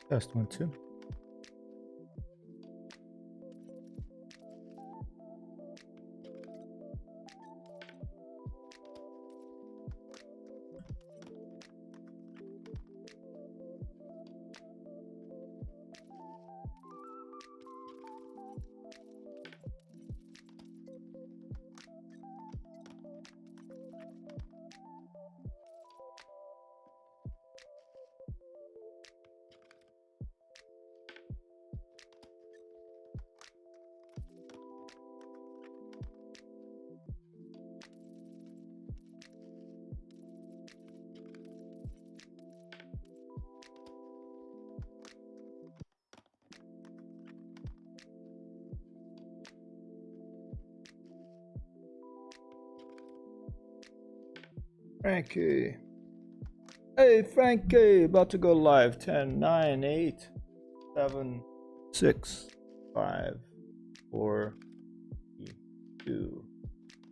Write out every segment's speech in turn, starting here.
Test 1, 2. Frankie. Hey, Frankie. About to go live. 10, 9, 8, 7, 6, 5, 4, 3, 2,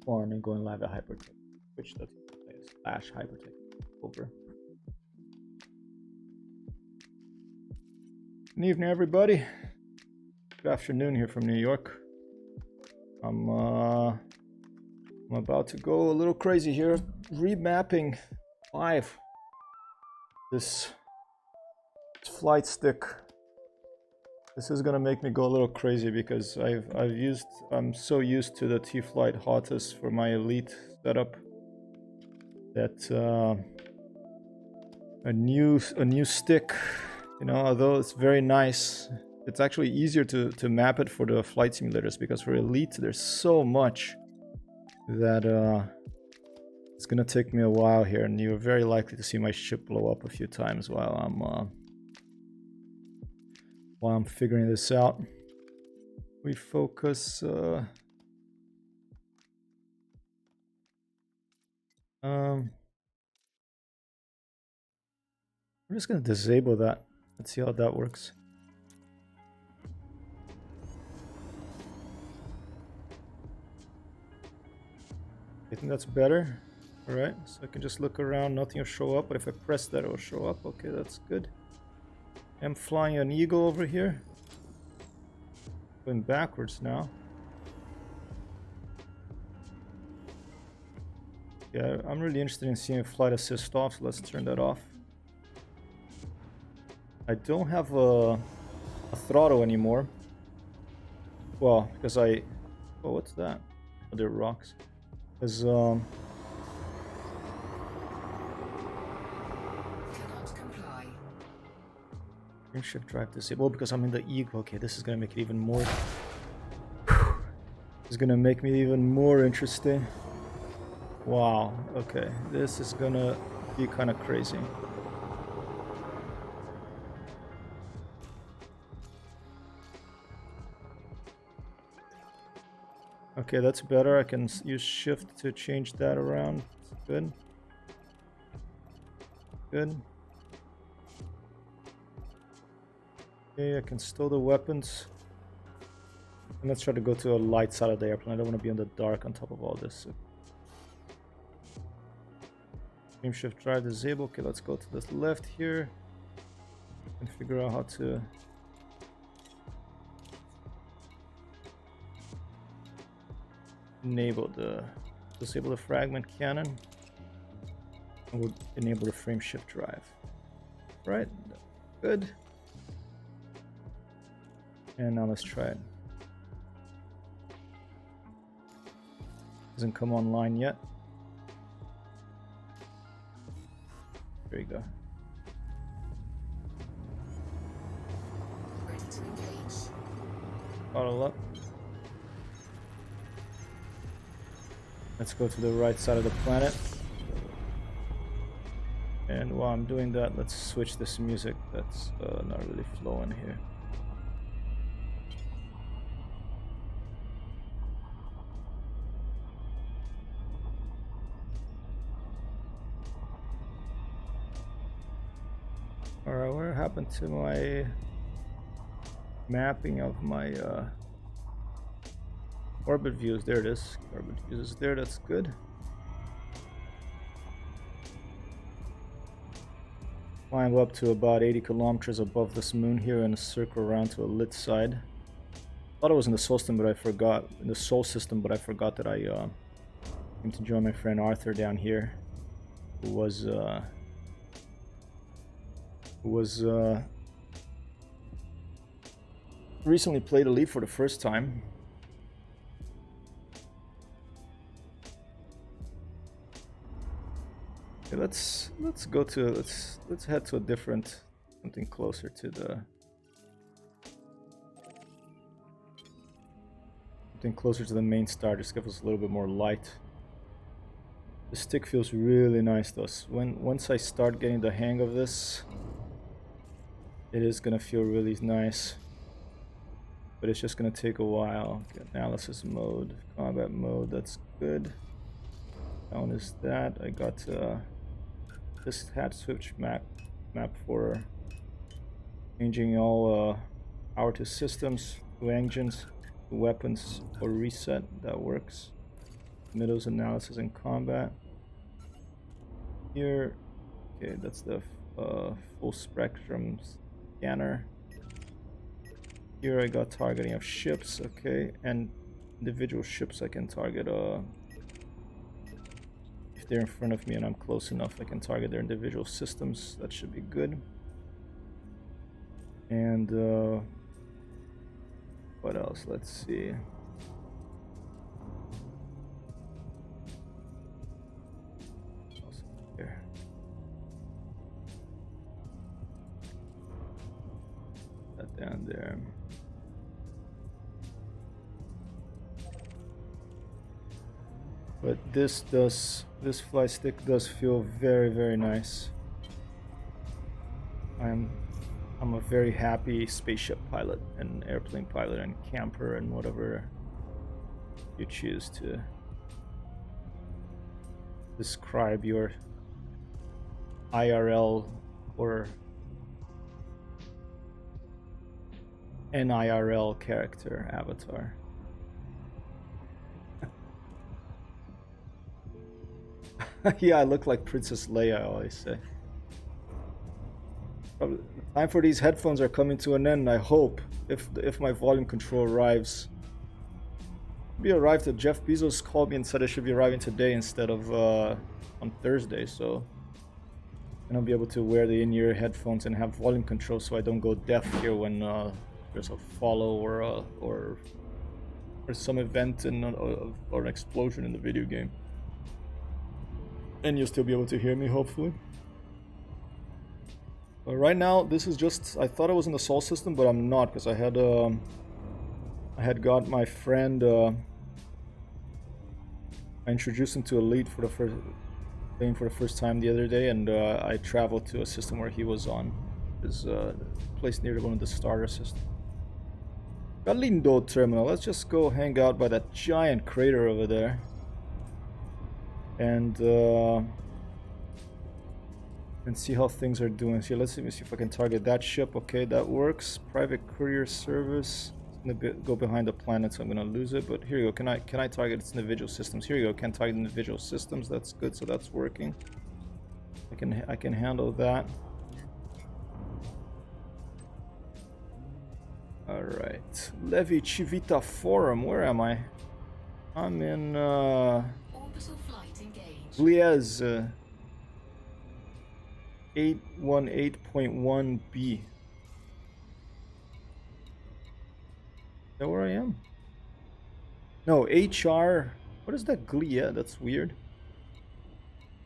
1. And going live at Hypertech. Twitch.tv/Hypertech. Over. Good evening, everybody. Good afternoon here from New York. I'm about to go a little crazy here, remapping live this flight stick. This is gonna make me go a little crazy because I'm so used to the T-Flight Hotus for my elite setup that a new stick, you know, although it's very nice, it's actually easier to map it for the flight simulators, because for elite there's so much that it's gonna take me a while here, and you're very likely to see my ship blow up a few times while I'm figuring this out. We focus I'm just gonna disable that. Let's see how that works. I think that's better. Alright, so I can just look around, nothing will show up, but if I press that, it will show up. Okay, that's good. I'm flying an Eagle over here. Going backwards now. Yeah, I'm really interested in seeing flight assist off, so let's turn that off. I don't have a throttle anymore. Well, because oh, what's that? Oh, they're rocks. Because shift drive disabled because I'm in the Eagle. Okay, this is gonna make it even more. This is gonna make me even more interesting. Wow. Okay, this is gonna be kind of crazy. Okay, that's better. I can use shift to change that around. Good. Good. Okay, I can stow the weapons. And let's try to go to a light side of the airplane. I don't want to be in the dark on top of all this. Frame shift drive disable. Okay, let's go to the left here and figure out how to disable the fragment cannon, and we'll enable the frame shift drive. Right, good. And now let's try it. Doesn't come online yet. There you go. Ready to engage. Bottle up. Let's go to the right side of the planet. And while I'm doing that, let's switch this music that's not really flowing here. Alright, what happened to my mapping of my orbit views? There it is. Orbit views is there, that's good. climb up to about 80 kilometers above this moon here and circle around to a lit side. Thought it was in the Sol system, but I forgot. In the Sol system, but I forgot that I came to join my friend Arthur down here, who was recently played Elite for the first time. Okay, let's head to a different, something closer to the main star. Just give us a little bit more light. The stick feels really nice though. Once I start getting the hang of this, it is gonna feel really nice. But it's just gonna take a while. Okay, analysis mode, combat mode, that's good. Down is that. I got this hat switch map for changing all power to systems, to engines, to weapons, or reset. That works. Middles analysis and combat. Here, okay, that's the full spectrum scanner. Here I got targeting of ships, okay, and individual ships I can target. If they're in front of me and I'm close enough, I can target their individual systems. That should be good. And what else? Let's see. Here. That down there. But this fly stick does feel very, very nice. I'm a very happy spaceship pilot and airplane pilot and camper and whatever you choose to describe your IRL or NIRL character avatar. Yeah, I look like Princess Leia, I always say. Probably, the time for these headphones are coming to an end, I hope, if my volume control arrives. Be arrived at Jeff Bezos called me and said it should be arriving today instead of on Thursday, so and I'll be able to wear the in-ear headphones and have volume control so I don't go deaf here when there's a follow or some event and or an explosion in the video game. And you'll still be able to hear me, hopefully. But right now, this is just... I thought it was in the Sol system, but I'm not, because I had got my friend... I introduced him to Elite for the first time the other day, and I traveled to a system where he was on. His place near one of the starter systems. Galindo terminal. Let's just go hang out by that giant crater over there. And see how things are doing. So let's see if I can target that ship. Okay, that works. Private courier service. It's gonna go behind the planet, so I'm gonna lose it. But here you go. Can I target its individual systems? Here you go. Can target individual systems. That's good. So that's working. I can handle that. All right. Levi Civita Forum. Where am I? I'm in Gliez 818.1b. Is that where I am? No, HR. What is that Gliez? That's weird.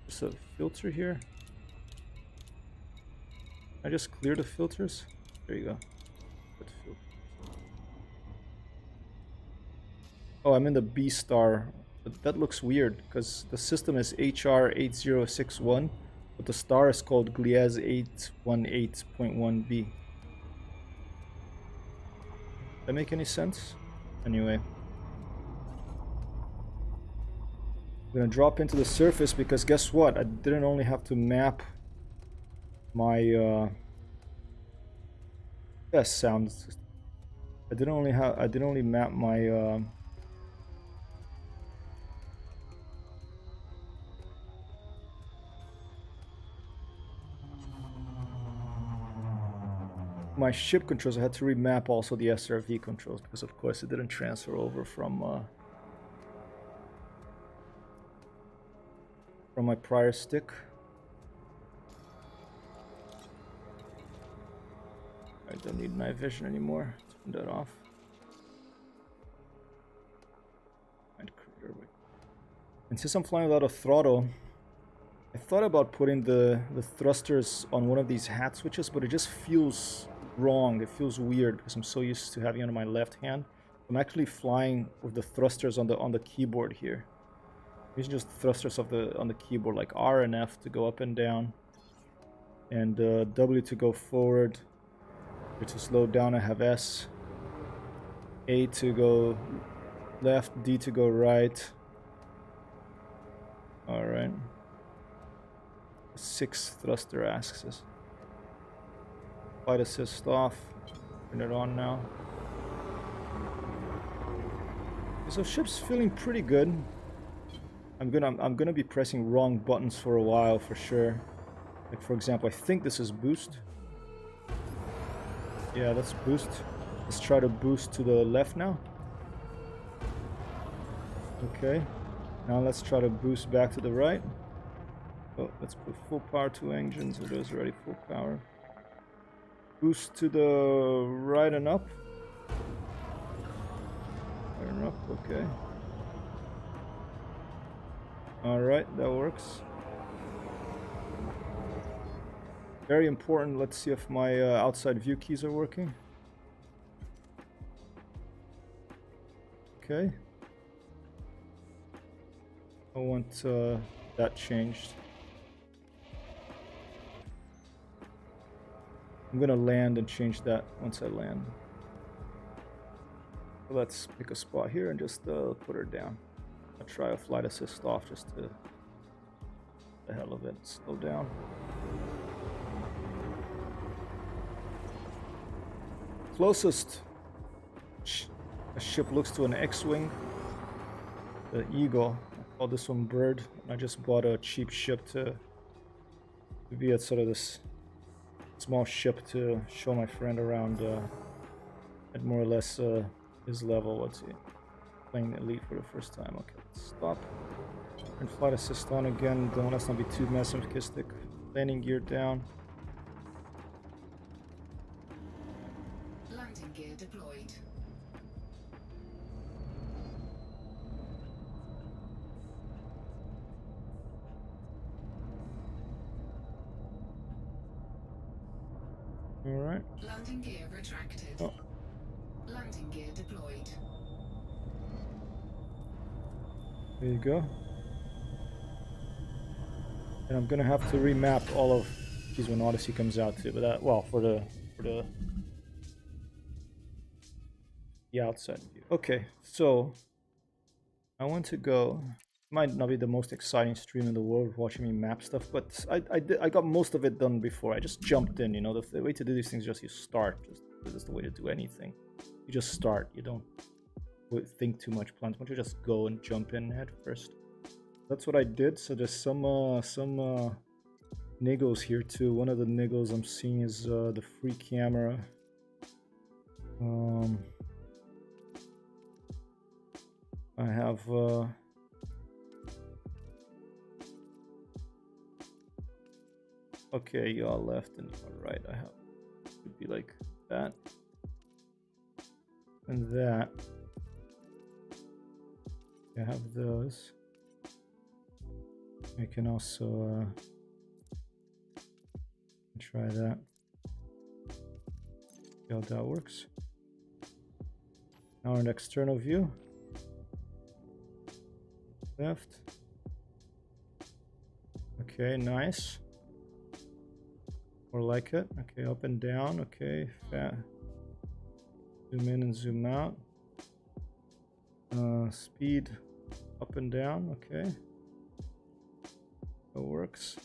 There's a filter here. I just clear the filters. There you go. Oh, I'm in the B star. But that looks weird because the system is HR 8061, but the star is called Gliez 818.1b. Does that make any sense? Anyway. I'm gonna drop into the surface because guess what? I didn't only have to map my sound. I didn't only map my my ship controls, I had to remap also the SRV controls because of course it didn't transfer over from my prior stick. I don't need night vision anymore. Turn that off. And since I'm flying without a throttle, I thought about putting the thrusters on one of these hat switches, but it just feels wrong. It feels weird because I'm so used to having it on my left hand. I'm actually flying with the thrusters on the keyboard here. These are just thrusters on the keyboard, like R and F to go up and down, and W to go forward. Or to slow down, I have S. A to go left, D to go right. All right. 6 thruster axis. Flight assist off. Turn it on now. So ship's feeling pretty good. I'm gonna be pressing wrong buttons for a while for sure. Like for example, I think this is boost. Yeah, that's boost. Let's try to boost to the left now. Okay. Now let's try to boost back to the right. Oh, let's put full power to engines. It is already full power. Boost to the right and up. Right and up, okay. Alright, that works. Very important, let's see if my outside view keys are working. Okay. I want that changed. I'm gonna land and change that once I land. So let's pick a spot here and just put her down. I'll try a flight assist off just to the hell of it. Slow down. Closest a ship looks to an X-wing, the Eagle. I call this one Bird. I just bought a cheap ship to be at sort of this small ship to show my friend around at more or less his level. What's he playing Elite for the first time? Okay, let's stop. And flight assist on again. Let's not be too masochistic. Landing gear down. Landing gear deployed. All right. Landing gear retracted. Oh. Landing gear deployed. There you go. And I'm gonna have to remap all of these when Odyssey comes out too. But that, well, for the outside view. Okay, so I want to go. Might not be the most exciting stream in the world watching me map stuff, but I got most of it done before. I just jumped in, you know. The way to do these things is just you start. This is the way to do anything. You just start. You don't think too much plans. Why don't you just go and jump in head first? That's what I did. So there's some niggles here too. One of the niggles I'm seeing is the free camera. I have okay, you are left and you are right. I have would be like that and that. I have those. I can also try that. See how that works. Now an external view. Left. Okay, nice. More like it. Okay, up and down. Okay, zoom in and zoom out. Speed up and down. Okay, that works.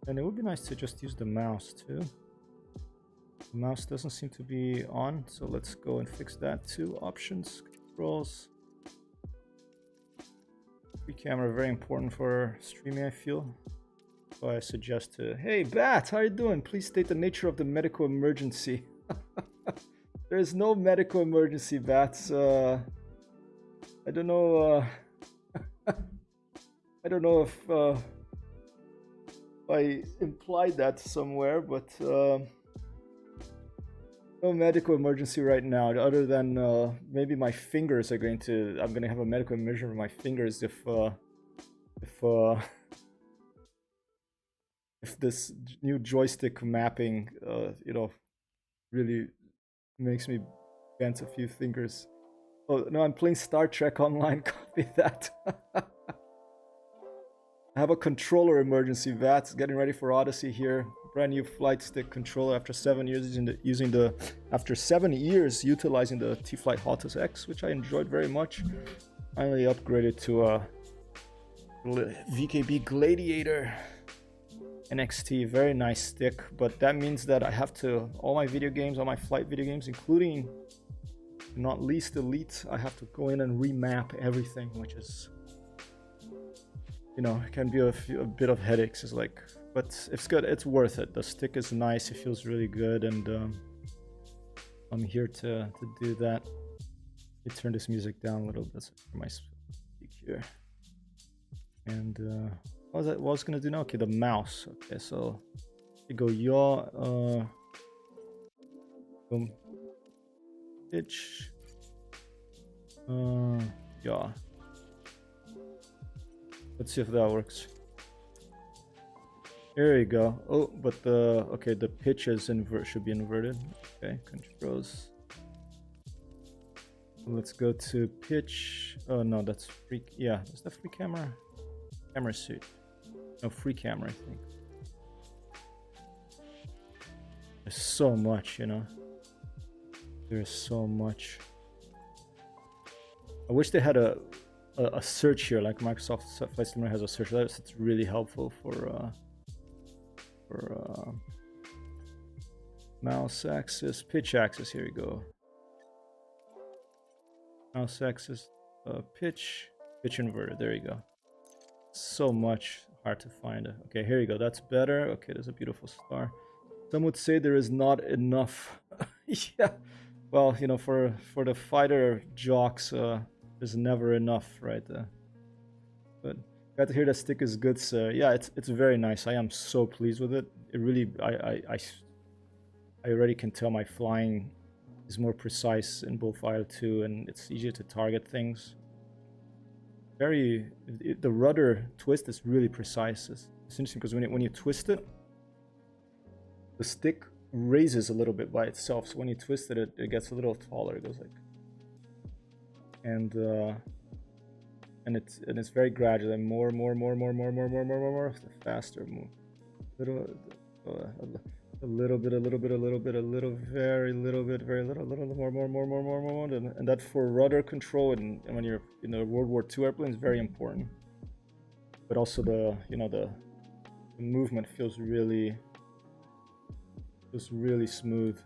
And it would be nice to just use the mouse too. The mouse doesn't seem to be on, so let's go and fix that too. Options, controls. Free camera, very important for streaming, I feel. So I suggest to, hey Bat, how you doing? Please state the nature of the medical emergency. There is no medical emergency, Bats. I don't know. I don't know if I implied that somewhere, but no medical emergency right now. Other than maybe my fingers are going to. I'm going to have a medical emergency for my fingers if this new joystick mapping, really makes me bend a few fingers. Oh no, I'm playing Star Trek Online. Copy that. I have a controller emergency, Vats. Getting ready for Odyssey here. Brand new flight stick controller after 7 years after 7 years utilizing the T-Flight Hotus X, which I enjoyed very much. Finally upgraded to a VKB Gladiator NXT. Very nice stick, but that means that I have to, all my flight video games, including not least Elite, I have to go in and remap everything, which is, it can be a bit of headaches. It's like, but it's good. It's worth it. The stick is nice. It feels really good, and I'm here to do that. Let me turn this music down a little bit for my speak here. And what was I gonna do now? Okay, the mouse. Okay, so you go yaw, boom, pitch, yaw. Let's see if that works. There you go. Oh, but the pitch is should be inverted. Okay, controls. Let's go to pitch. Oh no, that's free. Yeah, is that free camera? Camera suit. No, free camera, I think. There's so much, There's so much. I wish they had a search here, like Microsoft Flight Simulator has a search. It's really helpful for mouse axis, pitch axis. Here we go. Mouse axis, pitch inverted. There you go. So much, hard to find. Okay, here you go. That's better. Okay, there's a beautiful star. Some would say there is not enough. Yeah. Well, for the fighter jocks, there's never enough, right? But glad to hear that stick is good, sir. Yeah, it's very nice. I am so pleased with it. It really, I already can tell my flying is more precise in both IL-2, and it's easier to target things. The rudder twist is really precise. It's interesting because when you twist it, the stick raises a little bit by itself. So when you twist it, it gets a little taller. It goes like, and it's very gradual, and more, the faster move. A little bit, very little bit, very little, more, and that for rudder control and when you're in a World War II airplane is very important. But also the movement feels really smooth.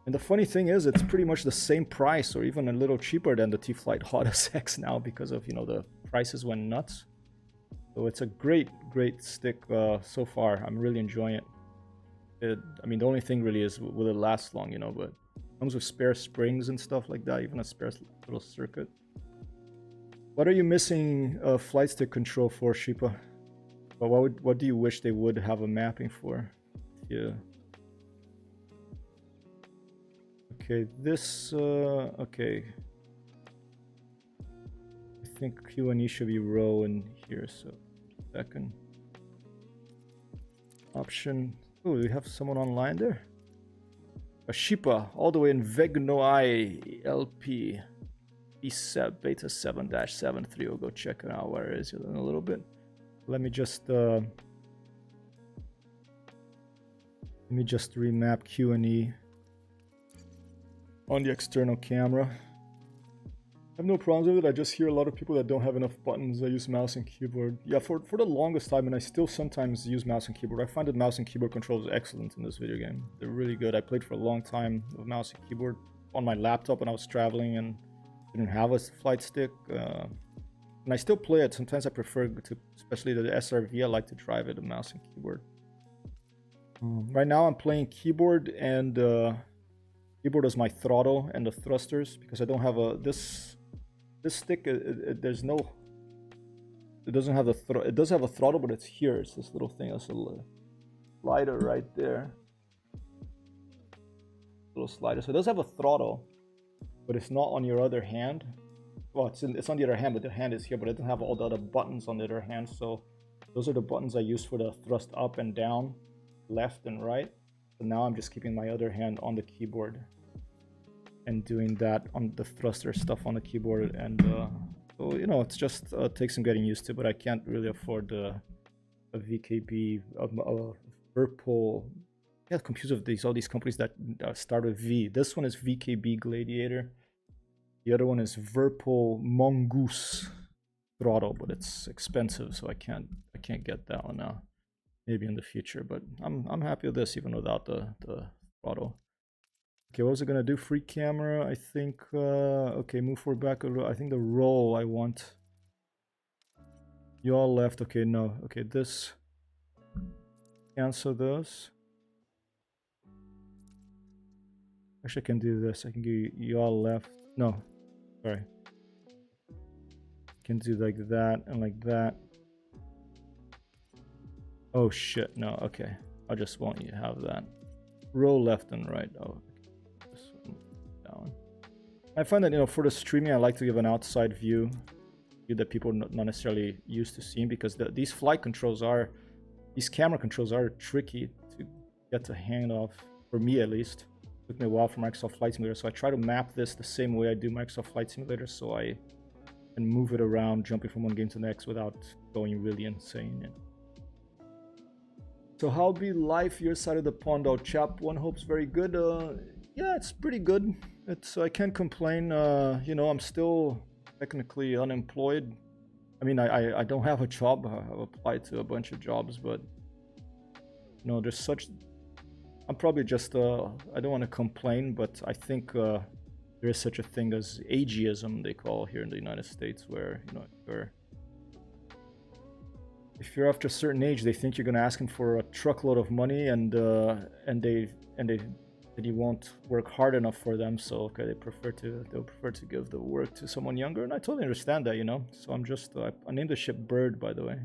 And the funny thing is, it's pretty much the same price, or even a little cheaper than the T-Flight Hotus X now, because of the prices went nuts. So it's a great stick so far. I'm really enjoying it. The only thing really is, will it last long, but it comes with spare springs and stuff like that, even a spare little circuit. What are you missing flight stick control for, Sheepa? But what do you wish they would have a mapping for? Yeah. Okay, this, okay. I think Q&E should be row in here, so second. Option, oh, we have someone online there? A Sheepa, all the way in Vegnoi LP. Beta 7-73, we'll go check it out. Where is it in a little bit? Let me just remap Q&E on the external camera. I have no problems with it. I just hear a lot of people that don't have enough buttons. I use mouse and keyboard. Yeah, for the longest time, and I still sometimes use mouse and keyboard. I find that mouse and keyboard control is excellent in this video game. They're really good. I played for a long time with mouse and keyboard. on my laptop when I was traveling and didn't have a flight stick. And I still play it. Sometimes I prefer to, especially the SRV, I like to drive it, a mouse and keyboard. Right now I'm playing keyboard, and keyboard is my throttle and the thrusters, because I don't have a, this stick, there's no, it doesn't have the it does have a throttle, but it's here. It's this little thing. That's a slider right there. Little slider. So it does have a throttle, but it's not on your other hand. Well, it's on the other hand, but the hand is here, but it doesn't have all the other buttons on the other hand. So those are the buttons I use for the thrust up and down, left and right. So now I'm just keeping my other hand on the keyboard and doing that on the thruster stuff on the keyboard. And so, you know, it's just takes some getting used to, but I can't really afford a VKB, Purple. Yeah, confused with all these companies that start with V. This one is VKB Gladiator. The other one is Virpol Mongoose throttle, but it's expensive, so I can't get that one now. Maybe in the future, but I'm happy with this even without the throttle. Okay, what was it gonna do? Free camera, I think. Okay, move forward, back. I think the roll I want. You all left. Okay, no. Okay, this. Cancel those. Actually, I can do this. I can give you all left. No, sorry. Can do like that and like that. Oh shit! No, okay. I just want you to have that. Row left and right. Oh, this one down. I find that, you know, for the streaming, I like to give an outside view that people not necessarily used to seeing, because these flight controls are, these camera controls are tricky to get the hang of, for me at least. It took me a while for Microsoft Flight Simulator, so I try to map this the same way I do Microsoft Flight Simulator, so I can move it around, jumping from one game to the next without going really insane. So how be life your side of the pond, oh chap? One hopes very good. Yeah, it's pretty good. It's, I can't complain. You know, I'm still technically unemployed. I mean, I don't have a job. I've applied to a bunch of jobs, but you know, there's such, I'm probably just I don't want to complain, but I think there is such a thing as ageism, they call here in the United States, where, you know, if you're after a certain age, they think you're going to ask them for a truckload of money, and you won't work hard enough for them. So okay, they'll prefer to give the work to someone younger, and I totally understand that, you know. So I'm just I named the ship Bird, by the way,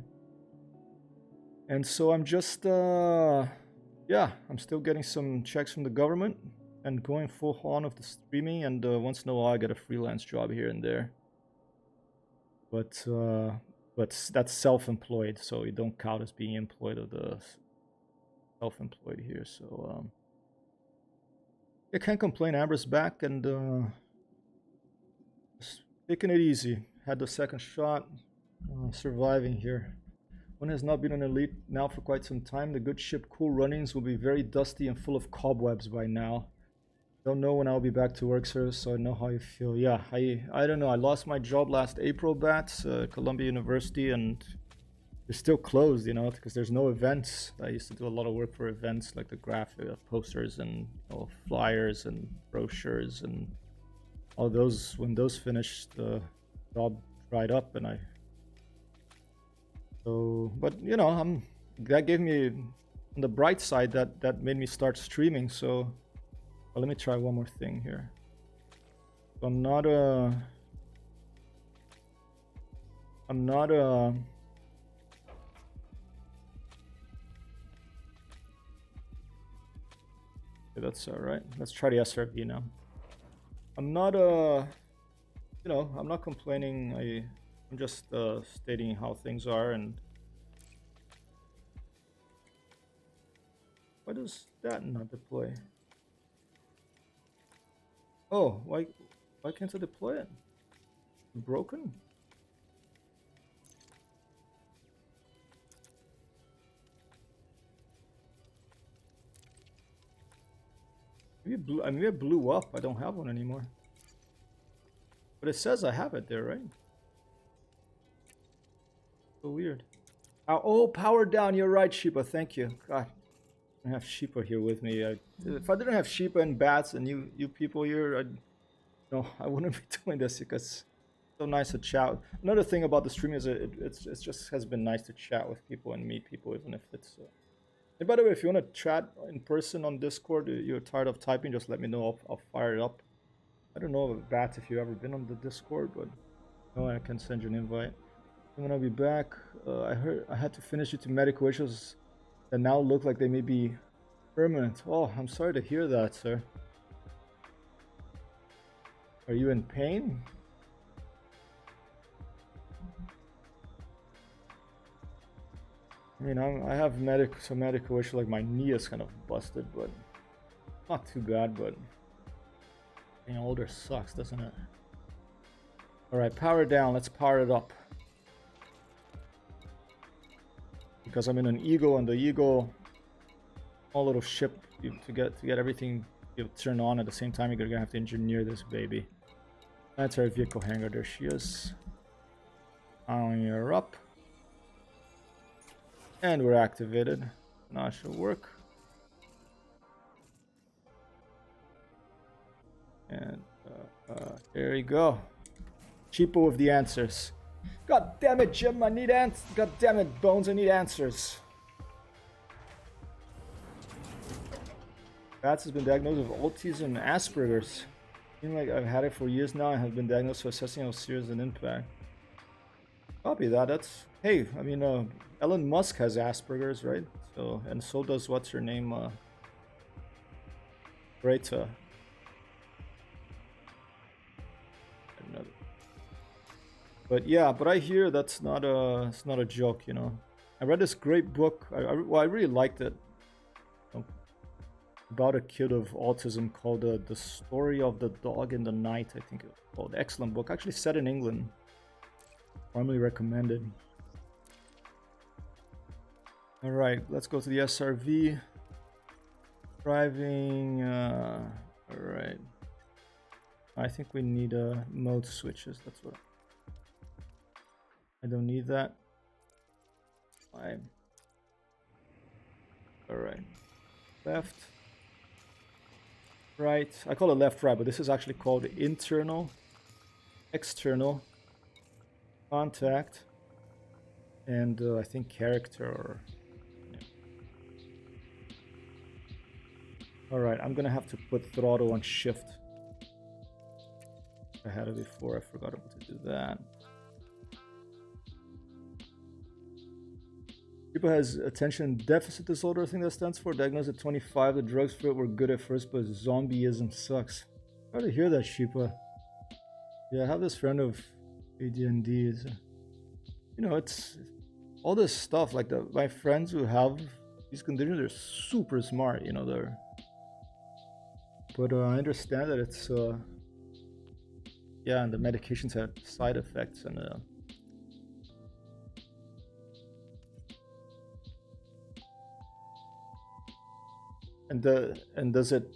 and so I'm just yeah, I'm still getting some checks from the government and going full on of the streaming, and once in a while I get a freelance job here and there, but that's self-employed, so you don't count as being employed of the self-employed here. So I can't complain. Amber's back, and just taking it easy. Had the second shot, surviving here. One has not been an elite now for quite some time. The good ship Cool Runnings will be very dusty and full of cobwebs by now. Don't know when I'll be back to work, sir, so I know how you feel. Yeah, I don't know. I lost my job last April, Bats, Columbia University, and they're still closed, you know, because there's no events. I used to do a lot of work for events, like the graphic posters and, you know, flyers and brochures and all those. When those finished, the job dried up, and but you know, that gave me, on the bright side, that made me start streaming. So well, let me try one more thing here. So I'm not that's all right. Let's try the SRV now. I'm not you know, I'm not complaining. I'm just stating how things are. And why does that not deploy? Oh, why can't I deploy it? Broken? Maybe it blew up. I don't have one anymore. But it says I have it there, right? So weird. Oh, power down. You're right, Shiba. Thank you. God. I have Sheepa here with me. If I didn't have Sheepa and Bats and you people here, I wouldn't be doing this because it's so nice to chat. Another thing about the stream is it's just has been nice to chat with people and meet people, even if it's. And by the way, if you want to chat in person on Discord, you're tired of typing, just let me know. I'll fire it up. I don't know, Bats, if you've ever been on the Discord, but no, I can send you an invite. I'm gonna be back. I heard I had to finish it to medical issues that now look like they may be permanent. Oh, I'm sorry to hear that, sir. Are you in pain? I mean, I have some medical issue, like my knee is kind of busted, but not too bad. But being older sucks, doesn't it? All right, power down. Let's power it up. Because I'm in an Eagle, and the Eagle, small little ship, to get everything turned on at the same time, you're gonna have to engineer this baby. That's our vehicle hangar. There she is. Powering her up. And we're activated. Now it should work. And there you go. Cheapo with the answers. God damn it, Jim, I need answers. God damn it, Bones, I need answers. Bats has been diagnosed with autism and Asperger's. Seems like I've had it for years now and have been diagnosed for assessing how serious an impact. Copy that. That's, hey, I mean, Elon Musk has Asperger's, right? So, and so does what's her name, Greta. But yeah, but I hear that's not it's not a joke, you know. I read this great book. I really liked it. About a kid of autism called The Story of the Dog in the Night, I think it was called. Excellent book. Actually set in England. Warmly recommended. Alright, let's go to the SRV. Driving. Alright. I think we need mode switches. That's what. I don't need that. Fine. Alright. Left. Right. I call it left, right, but this is actually called internal, external, contact, and I think character. Or, yeah. Alright, I'm gonna have to put throttle on shift. I had it before, I forgot about to do that. People has attention deficit disorder, I think that stands for. Diagnosed at 25, the drugs for it were good at first, but zombieism sucks. Hard to hear that, Sheepa. Yeah, I have this friend of ADHD. Is, you know, it's all this stuff. Like my friends who have these conditions, they're super smart. You know, they're. But I understand that it's. Yeah, and the medications have side effects and. And does it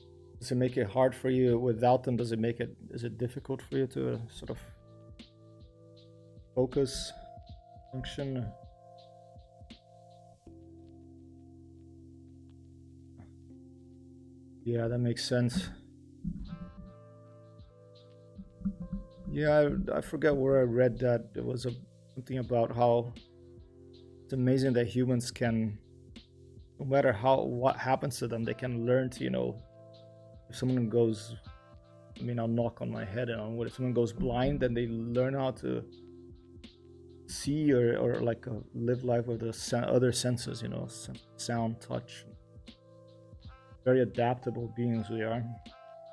make it hard for you without them? Is it difficult for you to sort of focus, function? Yeah, that makes sense. Yeah, I forget where I read that. It was something about how it's amazing that humans can, no matter what happens to them, they can learn to, you know, if someone goes, I mean, I'll knock on my head, and if someone goes blind, then they learn how to see or like live life with the other senses, you know, sound, touch. Very adaptable beings we are.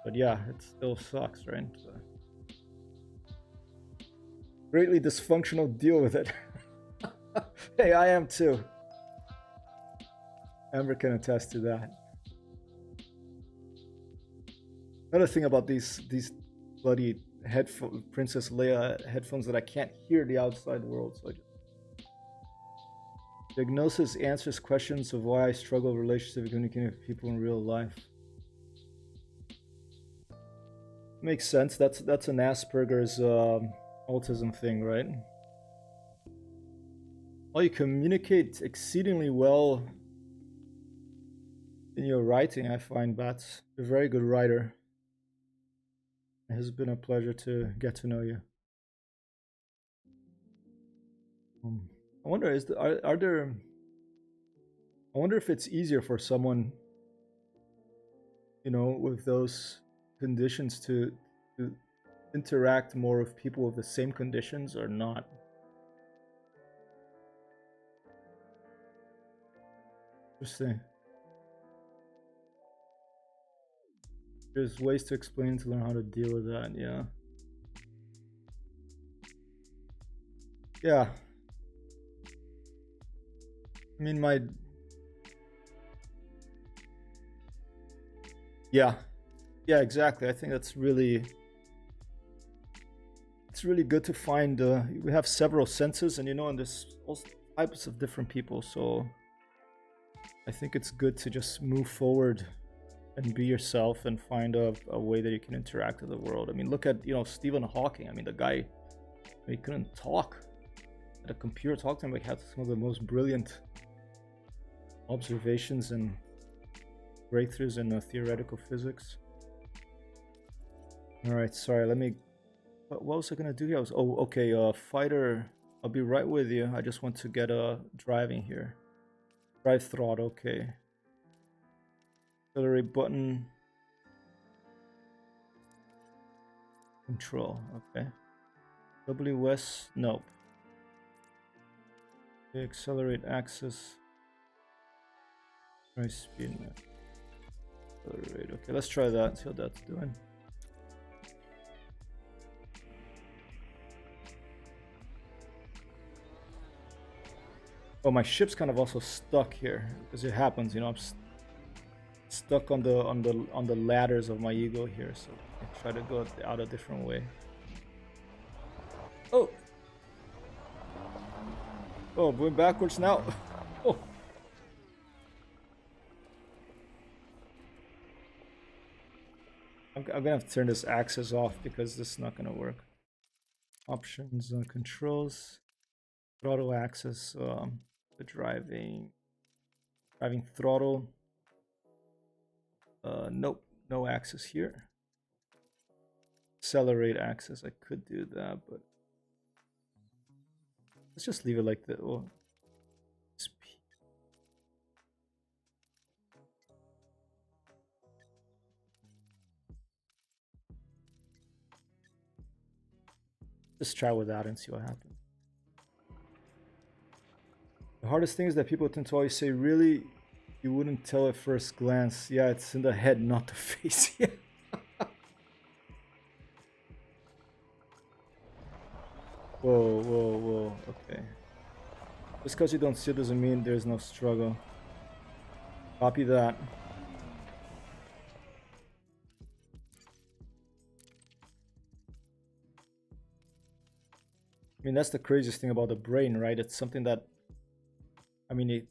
But yeah, it still sucks, right? So, greatly dysfunctional, deal with it. Hey, I am too. Amber can attest to that. Another thing about these bloody headphone Princess Leia headphones that I can't hear the outside world. So diagnosis answers questions of why I struggle with relationships communicating with people in real life. Makes sense. That's an Asperger's autism thing, right? Well, you communicate exceedingly well in your writing. I find Bats a very good writer. It has been a pleasure to get to know you. I wonder, are there? I wonder if it's easier for someone, you know, with those conditions to interact more with people with the same conditions or not. Interesting. There's ways to explain to learn how to deal with that. Yeah. Yeah. I mean, yeah, yeah, exactly. I think it's really good to find. We have several senses, and you know, and there's all types of different people. So I think it's good to just move forward and be yourself and find a way that you can interact with the world. I mean, look at, you know, Stephen Hawking. I mean, the guy, he couldn't talk. Had a computer talk to him. Like, had some of the most brilliant observations and breakthroughs in theoretical physics. All right, sorry. Let me. What was I gonna do here? Oh, okay. Fighter. I'll be right with you. I just want to get driving here. Drive throttle. Okay. Accelerate button. Control. Okay. WS. Nope. Okay, accelerate axis. Try speed. Accelerate. Okay, let's try that. See how that's doing. Oh, my ship's kind of also stuck here because it happens, you know. I'm stuck on the ladders of my ego here, so I try to go out a different way. Oh, oh, going backwards now. Oh, I'm gonna have to turn this axis off because this is not gonna work. Options, controls, throttle axis, the driving throttle. Nope, no axis here. Accelerate axis, I could do that, but let's just leave it like that. Oh, speed. Just try with that and see what happens. The hardest thing is that people tend to always say, really, you wouldn't tell at first glance. Yeah, it's in the head, not the face. Yeah. Whoa, whoa, whoa. Okay. Just because you don't see it doesn't mean there's no struggle. Copy that. I mean, that's the craziest thing about the brain, right? It's something that, I mean, you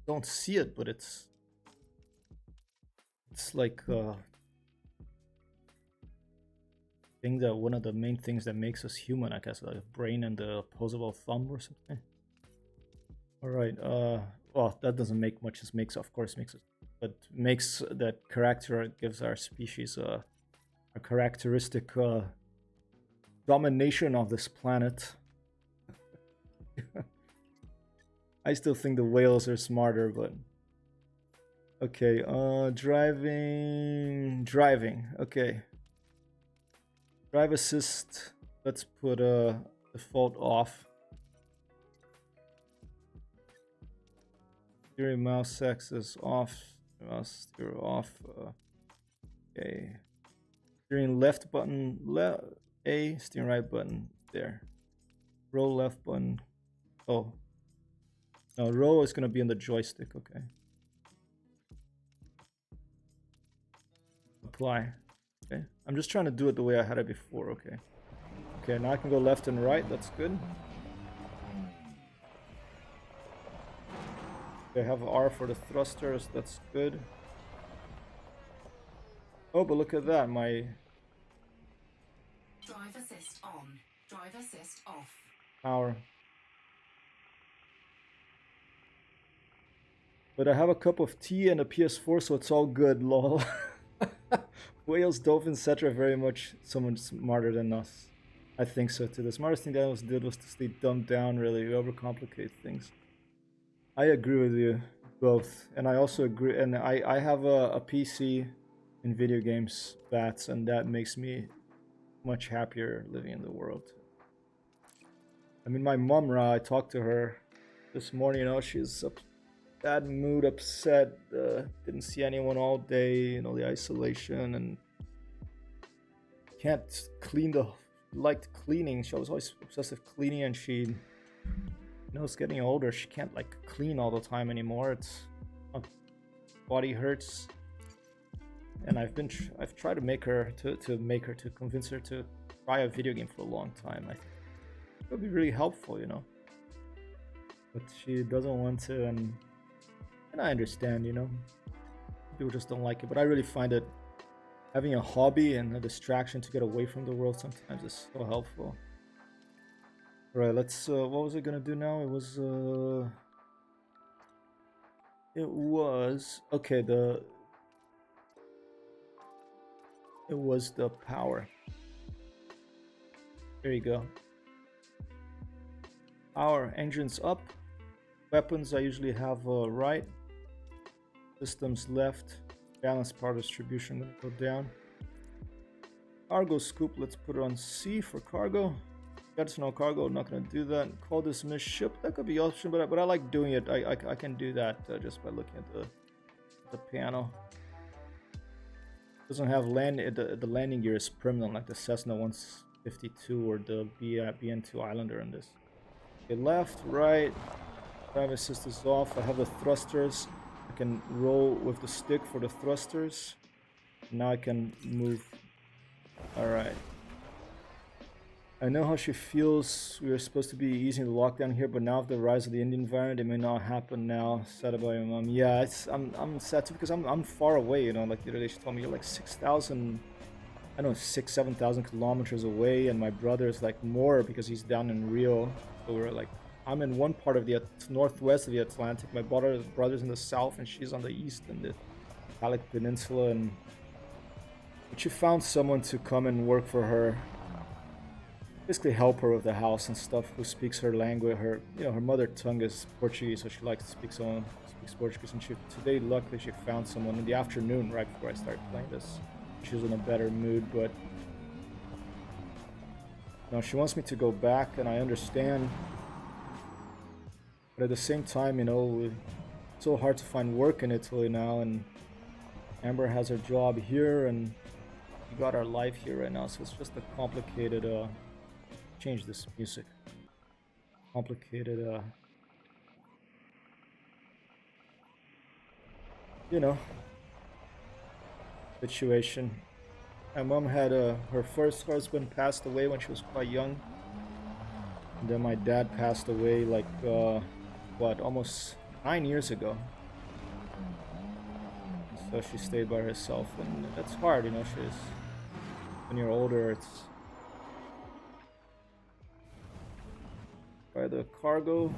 don't see it, but it's like thing that one of the main things that makes us human, I guess, like the brain and the opposable thumb or something. All right. Well, that doesn't make much. It makes, of course, makes it, but makes that character, gives our species a characteristic domination of this planet. I still think the whales are smarter, but okay. Driving. Okay. Drive assist. Let's put default off. Steering mouse axis off. Mouse steer off. Okay. Steering left button A. Steering right button there. Roll left button. Oh. No, roll is gonna be on the joystick. Okay. Apply. Okay. I'm just trying to do it the way I had it before. Okay. Okay. Now I can go left and right. That's good. I have R for the thrusters, that's good. Oh, but look at that, my Drive assist on. Drive assist off. power. But I have a cup of tea and a PS4, so it's all good, lol. Whales, dolphins, etc. very much someone smarter than us. I think so too. The smartest thing that did was to stay dumbed down, really. We overcomplicate things. I agree with you both. And I also agree, and I have a PC in video games, bats, and that makes me much happier living in the world. I mean, my mom, I talked to her this morning, you know, she's bad mood, upset, didn't see anyone all day, you know, the isolation, and can't clean liked cleaning. She was always obsessed with cleaning, and she, you know, it's getting older. She can't like clean all the time anymore. Body hurts, and I've tried to make her to convince her to try a video game for a long time. I think it would be really helpful, you know, but she doesn't want to, and I understand, you know, people just don't like it. But I really find it, having a hobby and a distraction to get away from the world sometimes is so helpful. All right, let's what was it gonna do now? It was okay, it was the power. There you go. Power, engines up. Weapons I usually have right. Systems left. Balance power distribution gonna go down. Cargo scoop, let's put it on C for cargo. That's no cargo, not gonna do that. Call this miss ship, that could be option, but I like doing it. I can do that just by looking at the panel. Doesn't have the landing gear is permanent like the Cessna 152 or the BN2 Islander in this. Okay, left, right. Drive assist is off. I have the thrusters. I can roll with the stick for the thrusters. Now I can move. Alright. I know how she feels. We were supposed to be easing the lockdown here, but now with the rise of the Indian variant, it may not happen now. Sad about your mom. Yeah, I'm sad too because I'm far away, you know, like the other day she told me you're like 6,000, I don't know, 7,000 kilometers away, and my brother is like more because he's down in Rio. So we're like, I'm in one part of the northwest of the Atlantic. My brother's in the south, and she's on the east in the Calic Peninsula. And but she found someone to come and work for her, basically help her with the house and stuff, who speaks her language. Her, you know, her mother tongue is Portuguese, so she likes to speak speaks Portuguese. And today, luckily, she found someone in the afternoon, right before I started playing this. She was in a better mood, but no, she wants me to go back, and I understand. But at the same time, you know, it's so hard to find work in Italy now, and Amber has her job here, and we got our life here right now, so it's just a complicated, change this music. Complicated, you know, situation. My mom had her first husband passed away when she was quite young. And then my dad passed away like, what, almost 9 years ago. So she stayed by herself, and that's hard, you know, when you're older, it's... Try the cargo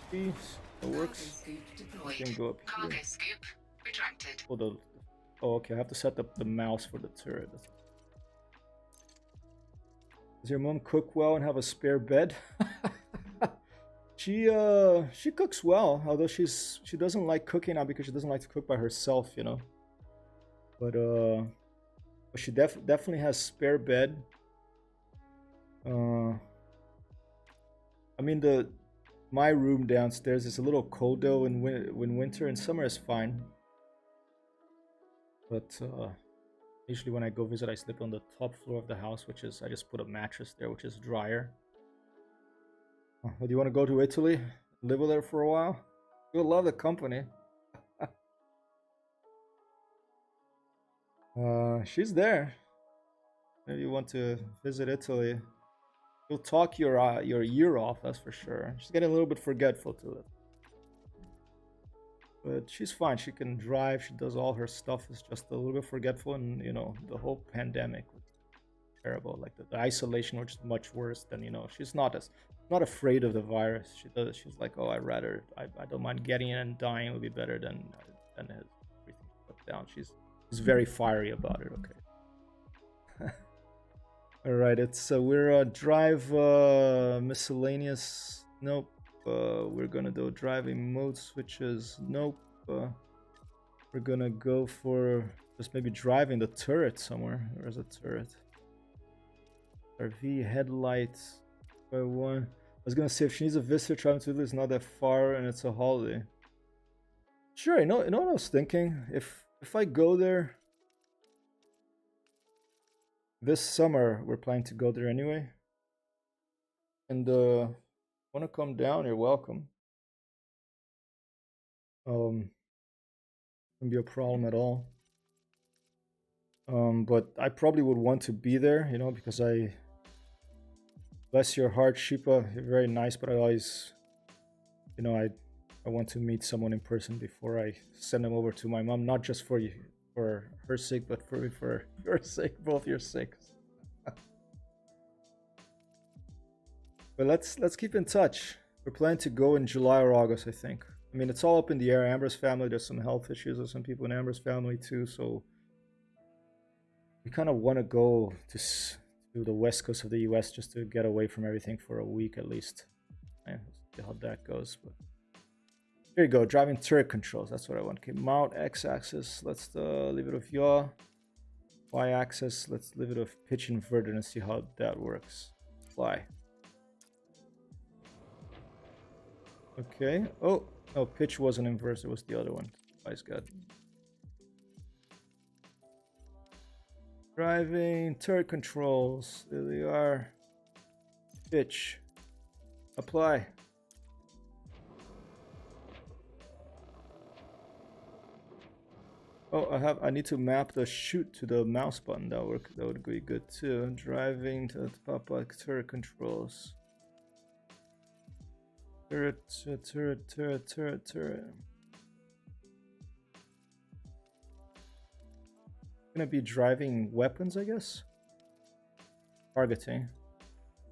piece, it works. You can go up here. Cargo scoop retracted. Oh, okay, I have to set up the mouse for the turret. Does your mom cook well and have a spare bed? She cooks well, although she doesn't like cooking now because she doesn't like to cook by herself, you know. But she definitely has spare bed. I mean, my room downstairs is a little cold though in winter, and summer is fine. But usually when I go visit, I sleep on the top floor of the house, which is, I just put a mattress there, which is drier. Well, do you want to go to Italy? Live there for a while? You'll love the company. She's there. Maybe you want to visit Italy. You'll talk your ear off, that's for sure. She's getting a little bit forgetful to it. But she's fine. She can drive. She does all her stuff. It's just a little bit forgetful, and you know, the whole pandemic terrible. Like the isolation was much worse than, you know, she's not afraid of the virus. She's like, oh, I don't mind getting it and dying. It would be better than everything put down. She's very fiery about it. Okay. All right, it's we're drive miscellaneous. Nope. We're gonna do driving mode switches. Nope. We're gonna go for just maybe driving the turret somewhere. Where's a turret? RV headlights by one. I was gonna say if she needs a visitor, traveling to Italy is not that far and it's a holiday. Sure, you know what I was thinking? If I go there this summer, we're planning to go there anyway. And wanna come down, you're welcome. Wouldn't be a problem at all. But I probably would want to be there, you know, because bless your heart, Shipa, you're very nice, but I always, you know, I want to meet someone in person before I send them over to my mom, not just for her sake, but for your sake, both your sakes. But let's keep in touch. We're planning to go in July or August, I think. I mean, it's all up in the air. Amber's family, there's some health issues with some people in Amber's family too, so we kind of want to go to the west coast of the US just to get away from everything for a week at least. And see how that goes. But here you go, driving turret controls. That's what I want. Okay, mount x-axis. Let's leave it with yaw. Y-axis. Let's leave it with pitch inverted and see how that works. Fly. Okay. Oh, no, pitch wasn't inverse. It was the other one. Fly's good. Driving turret controls. There they are. Pitch. Apply. Oh, I need to map the shoot to the mouse button. That would be good too. Driving to pop up turret controls. Turret. Gonna be driving weapons, I guess. Targeting. In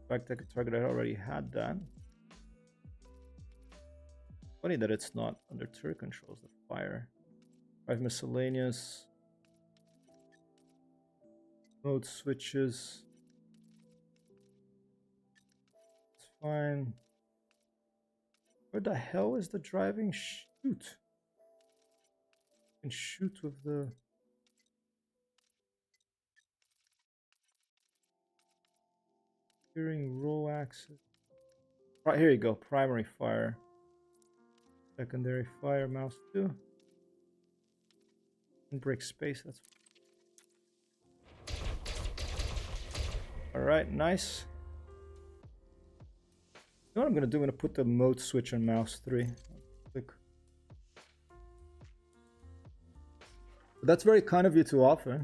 fact, I could target. I already had that. Funny that it's not under turret controls. The fire. Drive miscellaneous. Mode switches. It's fine. Where the hell is the driving shoot? You can shoot with the steering roll axis. Right, here you go. Primary fire. Secondary fire, mouse 2. And break space, that's alright, nice. You know what I'm gonna do? I'm gonna put the mode switch on mouse 3. Click. But that's very kind of you to offer.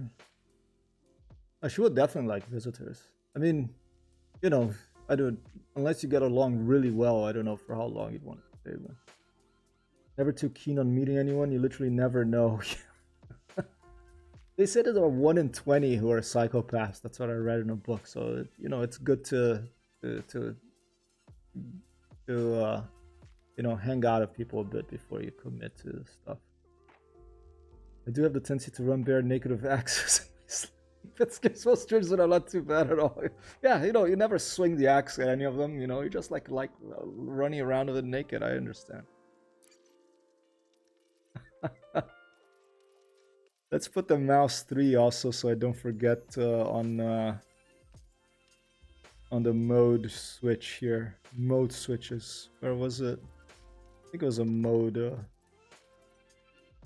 She would definitely like visitors. I mean, you know, unless you get along really well, I don't know for how long you'd want to stay, but never too keen on meeting anyone. You literally never know. They said there are 1 in 20 who are psychopaths. That's what I read in a book. So you know, it's good to you know, hang out with people a bit before you commit to stuff. I do have the tendency to run bare naked with axes. That gives most streams are not too bad at all. Yeah, you know, you never swing the axe at any of them. You know, you just like running around with it naked. I understand. Let's put the mouse 3 also, so I don't forget on the mode switch here. Mode switches. Where was it? I think it was a mode.